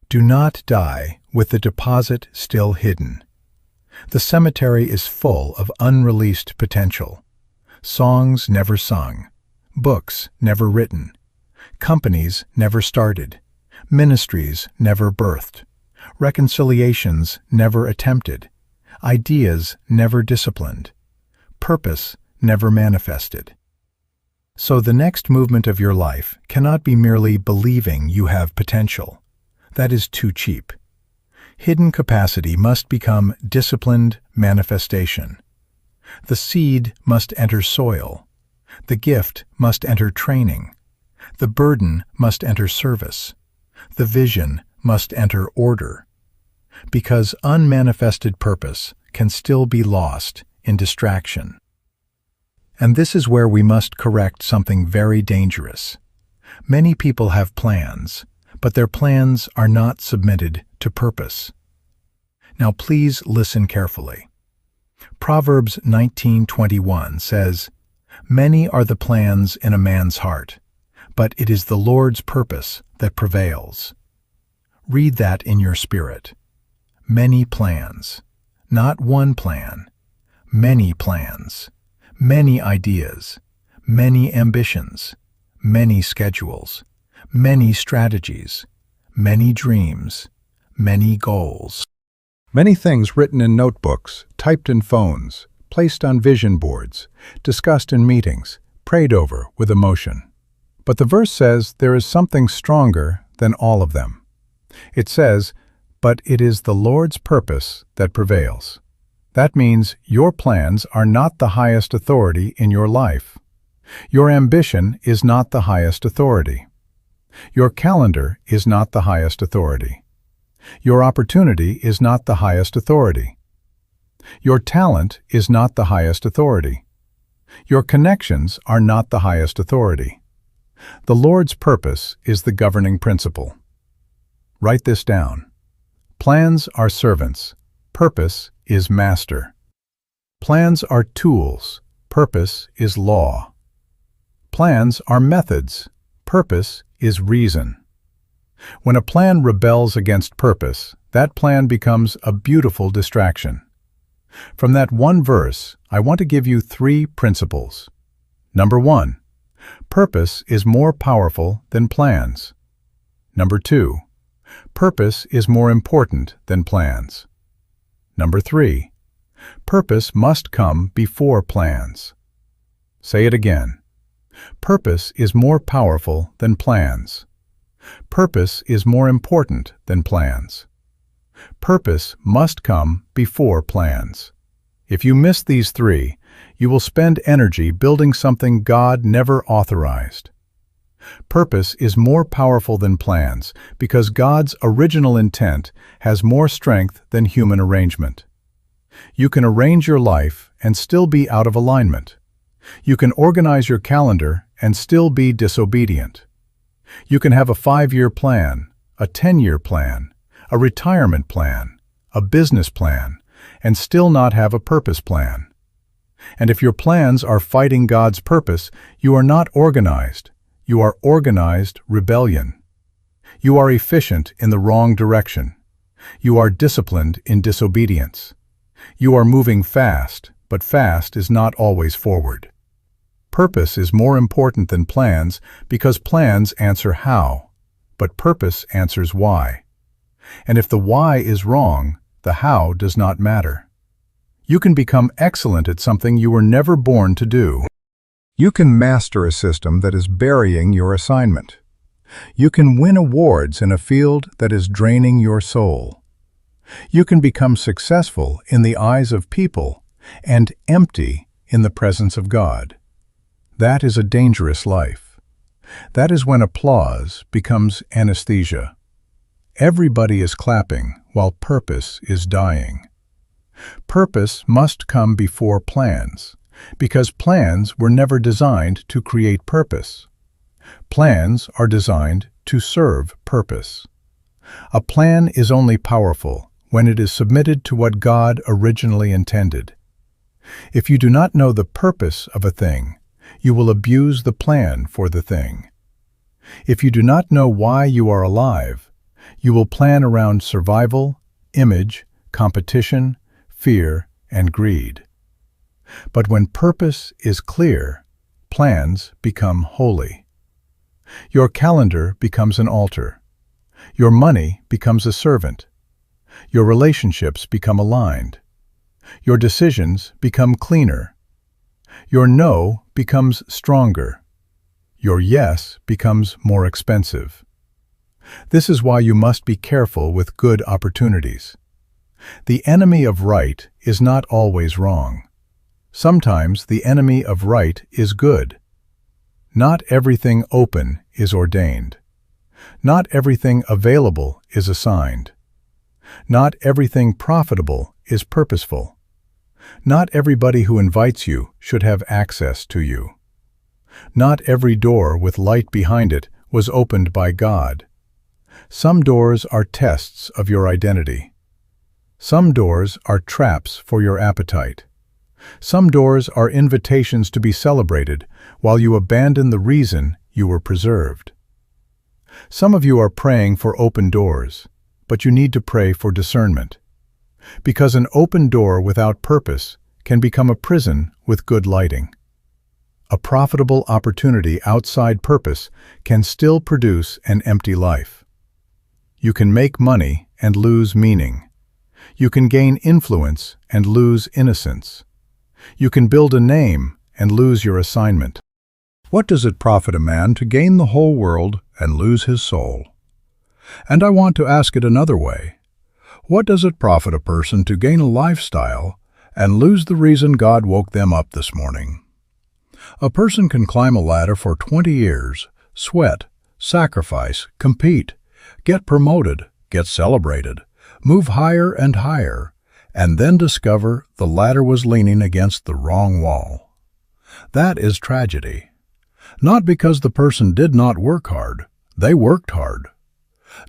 Speaker 1: Do not die with the deposit still hidden. The cemetery is full of unreleased potential. Songs never sung, books never written, companies never started, ministries never birthed, reconciliations never attempted, ideas never disciplined, purpose never manifested. So the next movement of your life cannot be merely believing you have potential. That is too cheap. Hidden capacity must become disciplined manifestation. The seed must enter soil. The gift must enter training. The burden must enter service. The vision must enter order. Because unmanifested purpose can still be lost in distraction. And this is where we must correct something very dangerous. Many people have plans, but their plans are not submitted to purpose. Now please listen carefully. Proverbs 19:21 says, "Many are the plans in a man's heart, but it is the Lord's purpose that prevails. Read that in your spirit. Many plans. Not one plan. Many plans. Many ideas. Many ambitions. Many schedules. Many strategies. Many dreams. Many goals. Many things written in notebooks, typed in phones, placed on vision boards, discussed in meetings, prayed over with emotion. But the verse says there is something stronger than all of them. It says, "But it is the Lord's purpose that prevails." That means your plans are not the highest authority in your life. Your ambition is not the highest authority. Your calendar is not the highest authority. Your opportunity is not the highest authority. Your talent is not the highest authority. Your connections are not the highest authority. The Lord's purpose is the governing principle. Write this down. Plans are servants. Purpose is master. Plans are tools. Purpose is law. Plans are methods. Purpose is reason. When a plan rebels against purpose, that plan becomes a beautiful distraction. From that one verse, I want to give you 3 principles. Number 1, purpose is more powerful than plans. Number 2, purpose is more important than plans. Number 3, purpose must come before plans. Say it again. Purpose is more powerful than plans. Purpose is more important than plans. Purpose must come before plans. If you miss these 3, you will spend energy building something God never authorized. Purpose is more powerful than plans because God's original intent has more strength than human arrangement. You can arrange your life and still be out of alignment. You can organize your calendar and still be disobedient. You can have a 5-year plan, a 10-year plan, a retirement plan, a business plan, and still not have a purpose plan. And if your plans are fighting God's purpose, you are not organized. You are organized rebellion. You are efficient in the wrong direction. You are disciplined in disobedience. You are moving fast, but fast is not always forward. Purpose is more important than plans because plans answer how, but purpose answers why. And if the why is wrong, the how does not matter. You can become excellent at something you were never born to do. You can master a system that is burying your assignment. You can win awards in a field that is draining your soul. You can become successful in the eyes of people and empty in the presence of God. That is a dangerous life. That is when applause becomes anesthesia. Everybody is clapping while purpose is dying. Purpose must come before plans, because plans were never designed to create purpose. Plans are designed to serve purpose. A plan is only powerful when it is submitted to what God originally intended. If you do not know the purpose of a thing, you will abuse the plan for the thing. If you do not know why you are alive, you will plan around survival, image, competition, fear, and greed. But when purpose is clear, plans become holy. Your calendar becomes an altar. Your money becomes a servant. Your relationships become aligned. Your decisions become cleaner. Your no becomes stronger. Your yes becomes more expensive. This is why you must be careful with good opportunities. The enemy of right is not always wrong. Sometimes the enemy of right is good. Not everything open is ordained. Not everything available is assigned. Not everything profitable is purposeful. Not everybody who invites you should have access to you. Not every door with light behind it was opened by God. Some doors are tests of your identity. Some doors are traps for your appetite. Some doors are invitations to be celebrated while you abandon the reason you were preserved. Some of you are praying for open doors, but you need to pray for discernment. Because an open door without purpose can become a prison with good lighting. A profitable opportunity outside purpose can still produce an empty life. You can make money and lose meaning. You can gain influence and lose innocence. You can build a name and lose your assignment. What does it profit a man to gain the whole world and lose his soul? And I want to ask it another way. What does it profit a person to gain a lifestyle and lose the reason God woke them up this morning? A person can climb a ladder for 20 years, sweat, sacrifice, compete, get promoted, get celebrated, move higher and higher, and then discover the ladder was leaning against the wrong wall. That is tragedy. Not because the person did not work hard, they worked hard.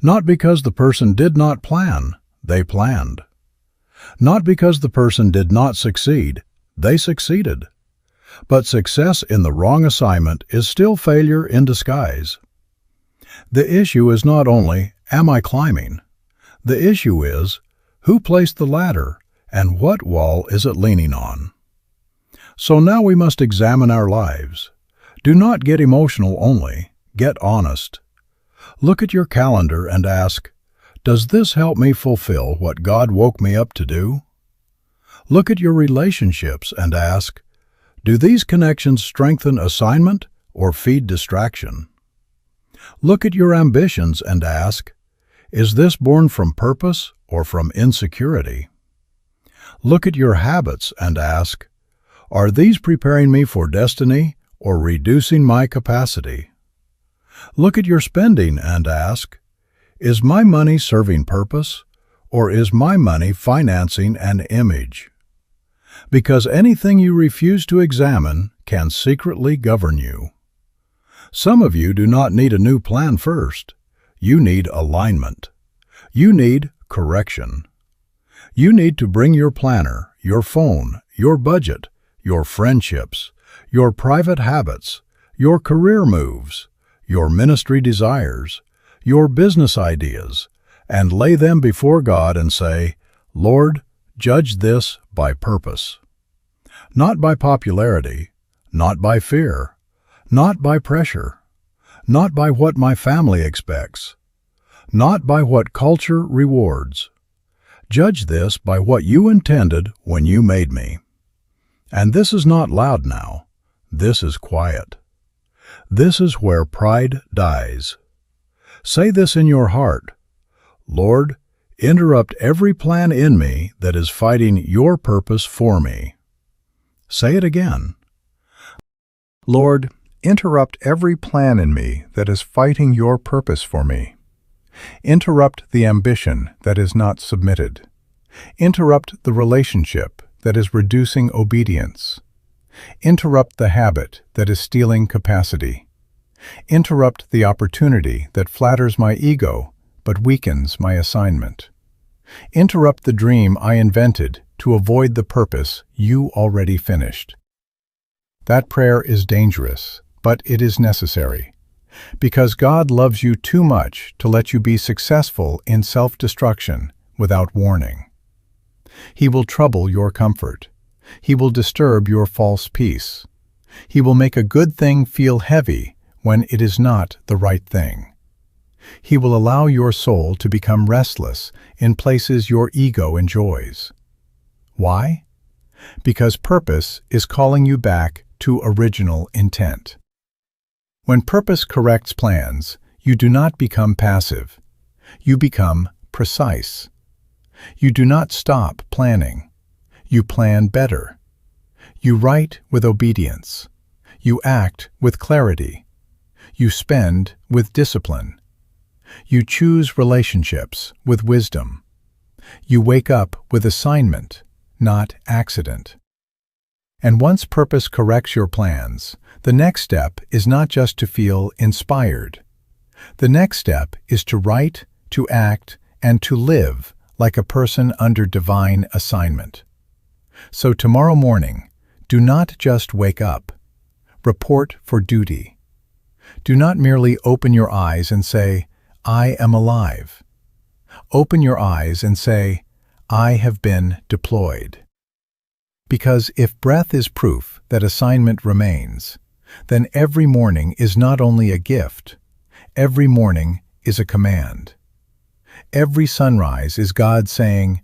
Speaker 1: Not because the person did not plan, they planned. Not because the person did not succeed, they succeeded. But success in the wrong assignment is still failure in disguise. The issue is not only, am I climbing? The issue is, who placed the ladder and what wall is it leaning on? So now we must examine our lives. Do not get emotional only, get honest. Look at your calendar and ask, does this help me fulfill what God woke me up to do? Look at your relationships and ask, do these connections strengthen assignment or feed distraction? Look at your ambitions and ask, is this born from purpose or from insecurity? Look at your habits and ask, are these preparing me for destiny or reducing my capacity? Look at your spending and ask, is my money serving purpose, or is my money financing an image? Because anything you refuse to examine can secretly govern you. Some of you do not need a new plan first. You need alignment. You need correction. You need to bring your planner, your phone, your budget, your friendships, your private habits, your career moves, your ministry desires, your business ideas, and lay them before God and say, Lord, judge this by purpose. Not by popularity, not by fear, not by pressure, not by what my family expects, not by what culture rewards. Judge this by what you intended when you made me. And this is not loud now. This is quiet. This is where pride dies. Say this in your heart, Lord, interrupt every plan in me that is fighting your purpose for me. Say it again. Lord, interrupt every plan in me that is fighting your purpose for me. Interrupt the ambition that is not submitted. Interrupt the relationship that is reducing obedience. Interrupt the habit that is stealing capacity. Interrupt the opportunity that flatters my ego but weakens my assignment. Interrupt the dream I invented to avoid the purpose you already finished. That prayer is dangerous, but it is necessary, because God loves you too much to let you be successful in self-destruction without warning. He will trouble your comfort. He will disturb your false peace. He will make a good thing feel heavy when it is not the right thing. He will allow your soul to become restless in places your ego enjoys. Why? Because purpose is calling you back to original intent. When purpose corrects plans, you do not become passive. You become precise. You do not stop planning. You plan better. You write with obedience. You act with clarity. You spend with discipline. You choose relationships with wisdom. You wake up with assignment, not accident. And once purpose corrects your plans, the next step is not just to feel inspired. The next step is to write, to act, and to live like a person under divine assignment. So tomorrow morning, do not just wake up. Report for duty. Do not merely open your eyes and say, "I am alive." Open your eyes and say, "I have been deployed." Because if breath is proof that assignment remains, then every morning is not only a gift, every morning is a command. Every sunrise is God saying,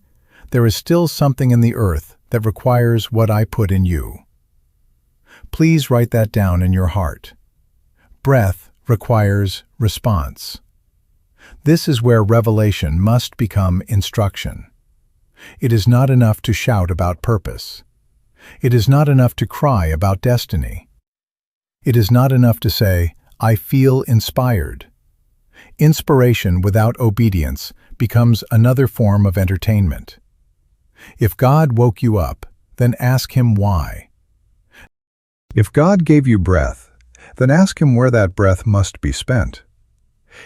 Speaker 1: "There is still something in the earth that requires what I put in you." Please write that down in your heart. Breath requires response. This is where revelation must become instruction. It is not enough to shout about purpose. It is not enough to cry about destiny. It is not enough to say, "I feel inspired." Inspiration without obedience becomes another form of entertainment. If God woke you up, then ask Him why. If God gave you breath, then ask Him where that breath must be spent.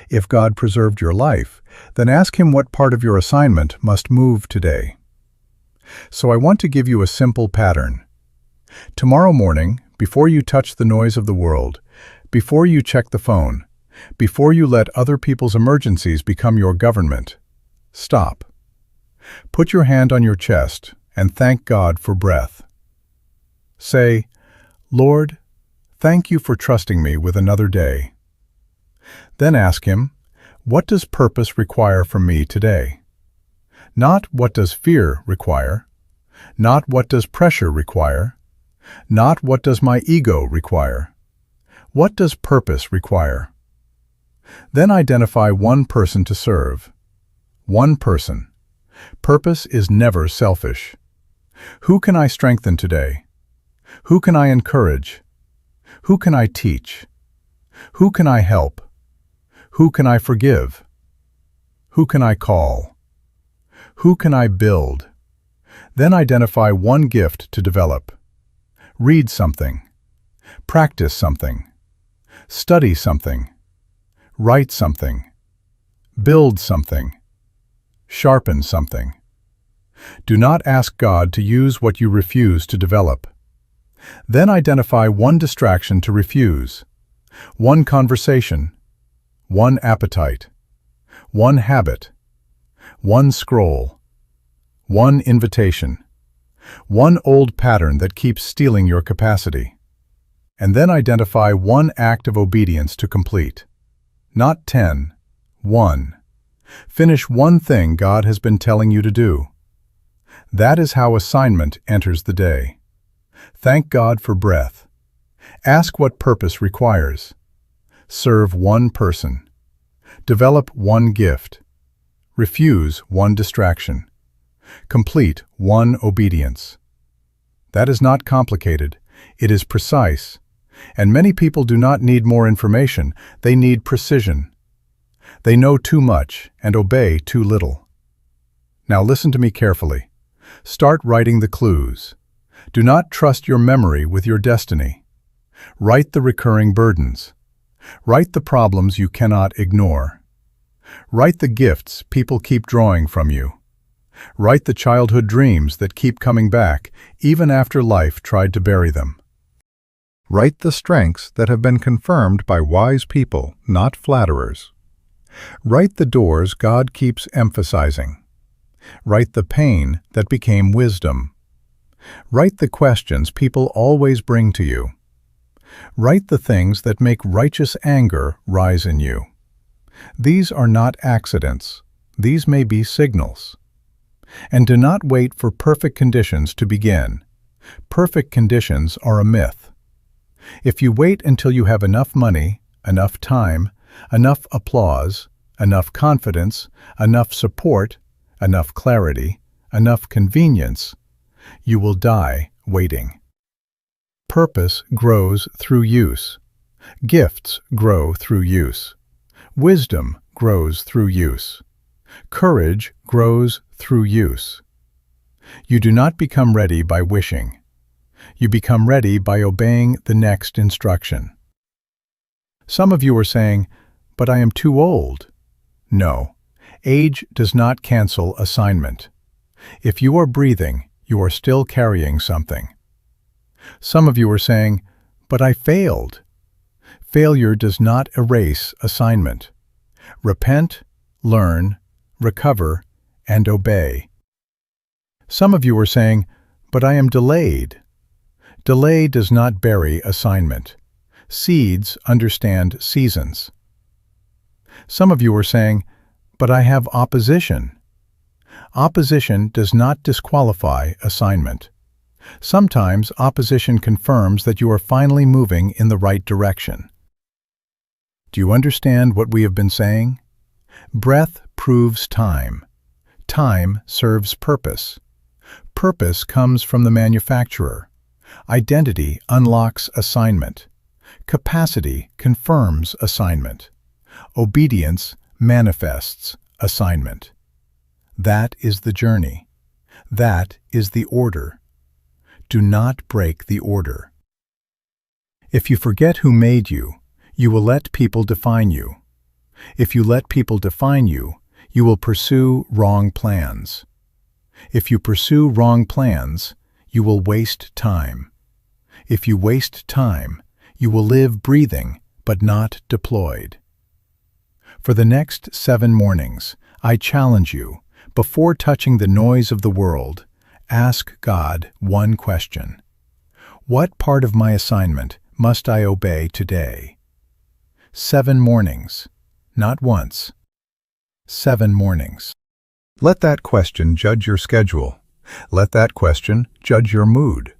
Speaker 1: If God preserved your life, then ask Him what part of your assignment must move today. So I want to give you a simple pattern. Tomorrow morning, before you touch the noise of the world, before you check the phone, before you let other people's emergencies become your government, stop. Put your hand on your chest and thank God for breath. Say, "Lord, thank you for trusting me with another day." Then ask Him, "What does purpose require from me today?" Not what does fear require, not what does pressure require, not what does my ego require. What does purpose require? Then identify one person to serve. One person. Purpose is never selfish. Who can I strengthen today? Who can I encourage? Who can I teach? Who can I help? Who can I forgive? Who can I call? Who can I build? Then identify one gift to develop. Read something. Practice something. Study something. Write something. Build something. Sharpen something. Do not ask God to use what you refuse to develop. Then identify one distraction to refuse, one conversation, one appetite, one habit, one scroll, one invitation, one old pattern that keeps stealing your capacity. And then identify one act of obedience to complete. Not 10, 1. Finish one thing God has been telling you to do. That is how assignment enters the day. Thank God for breath. Ask what purpose requires. Serve one person. Develop one gift. Refuse one distraction. Complete one obedience. That is not complicated. It is precise. And many people do not need more information. They need precision. They know too much and obey too little. Now listen to me carefully. Start writing the clues. Do not trust your memory with your destiny. Write the recurring burdens. Write the problems you cannot ignore. Write the gifts people keep drawing from you. Write the childhood dreams that keep coming back, even after life tried to bury them. Write the strengths that have been confirmed by wise people, not flatterers. Write the doors God keeps emphasizing. Write the pain that became wisdom. Write the questions people always bring to you. Write the things that make righteous anger rise in you. These are not accidents. These may be signals. And do not wait for perfect conditions to begin. Perfect conditions are a myth. If you wait until you have enough money, enough time, enough applause, enough confidence, enough support, enough clarity, enough convenience, you will die waiting. Purpose grows through use. Gifts grow through use. Wisdom grows through use. Courage grows through use. You do not become ready by wishing. You become ready by obeying the next instruction. Some of you are saying, "But I am too old." No, age does not cancel assignment. If you are breathing, you are still carrying something. Some of you are saying, "But I failed." Failure does not erase assignment. Repent, learn, recover, and obey. Some of you are saying, "But I am delayed." Delay does not bury assignment. Seeds understand seasons. Some of you are saying, "But I have opposition." Opposition does not disqualify assignment. Sometimes opposition confirms that you are finally moving in the right direction. Do you understand what we have been saying? Breath proves time. Time serves purpose. Purpose comes from the manufacturer. Identity unlocks assignment. Capacity confirms assignment. Obedience manifests assignment. That is the journey. That is the order. Do not break the order. If you forget who made you, you will let people define you. If you let people define you, you will pursue wrong plans. If you pursue wrong plans, you will waste time. If you waste time, you will live breathing, but not deployed. For the next 7 mornings, I challenge you, before touching the noise of the world, ask God one question. What part of my assignment must I obey today? 7 mornings, not once. 7 mornings. Let that question judge your schedule. Let that question judge your mood.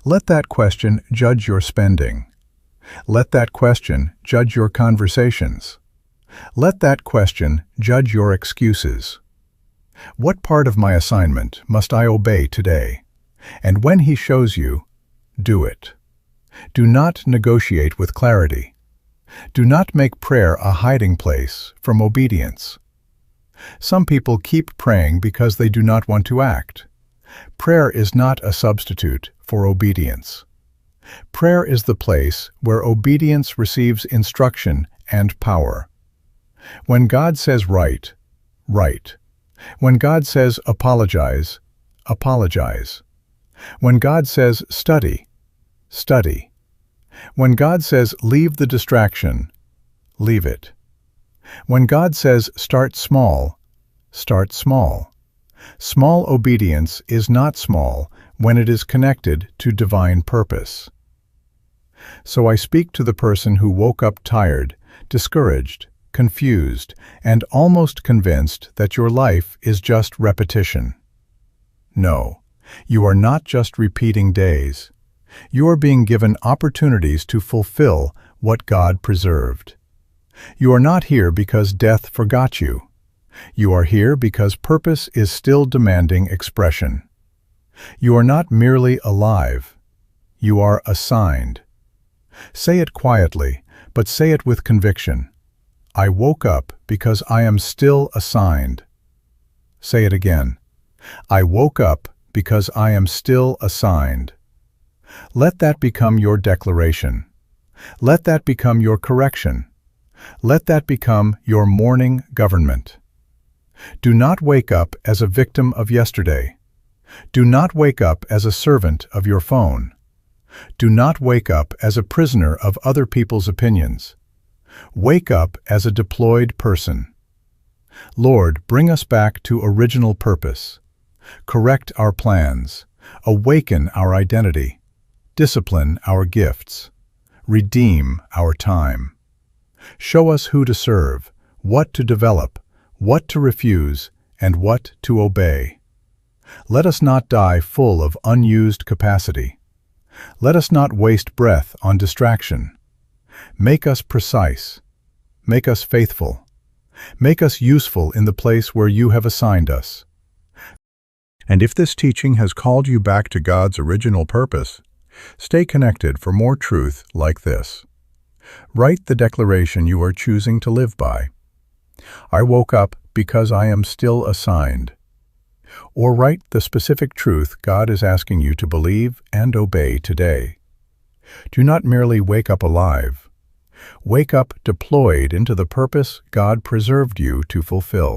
Speaker 1: Let that question judge your spending. Let that question judge your conversations. Let that question judge your excuses. What part of my assignment must I obey today? And when He shows you, do it. Do not negotiate with clarity. Do not make prayer a hiding place from obedience. Some people keep praying because they do not want to act. Prayer is not a substitute for obedience. Prayer is the place where obedience receives instruction and power. When God says write, write. When God says apologize, apologize. When God says study, study. When God says leave the distraction, leave it. When God says start small, start small. Small obedience is not small when it is connected to divine purpose. So I speak to the person who woke up tired, discouraged, confused, and almost convinced that your life is just repetition. No, you are not just repeating days. You are being given opportunities to fulfill what God preserved. You are not here because death forgot you. You are here because purpose is still demanding expression. You are not merely alive. You are assigned. Say it quietly, but say it with conviction. I woke up because I am still assigned. Say it again. I woke up because I am still assigned. Let that become your declaration. Let that become your correction. Let that become your morning government. Do not wake up as a victim of yesterday. Do not wake up as a servant of your phone. Do not wake up as a prisoner of other people's opinions. Wake up as a deployed person. Lord, bring us back to original purpose. Correct our plans. Awaken our identity. Discipline our gifts. Redeem our time. Show us who to serve, what to develop, what to refuse, and what to obey. Let us not die full of unused capacity. Let us not waste breath on distraction. Make us precise. Make us faithful. Make us useful in the place where you have assigned us. And if this teaching has called you back to God's original purpose, stay connected for more truth like this. Write the declaration you are choosing to live by. I woke up because I am still assigned. Or write the specific truth God is asking you to believe and obey today. Do not merely wake up alive. Wake up deployed into the purpose God preserved you to fulfill.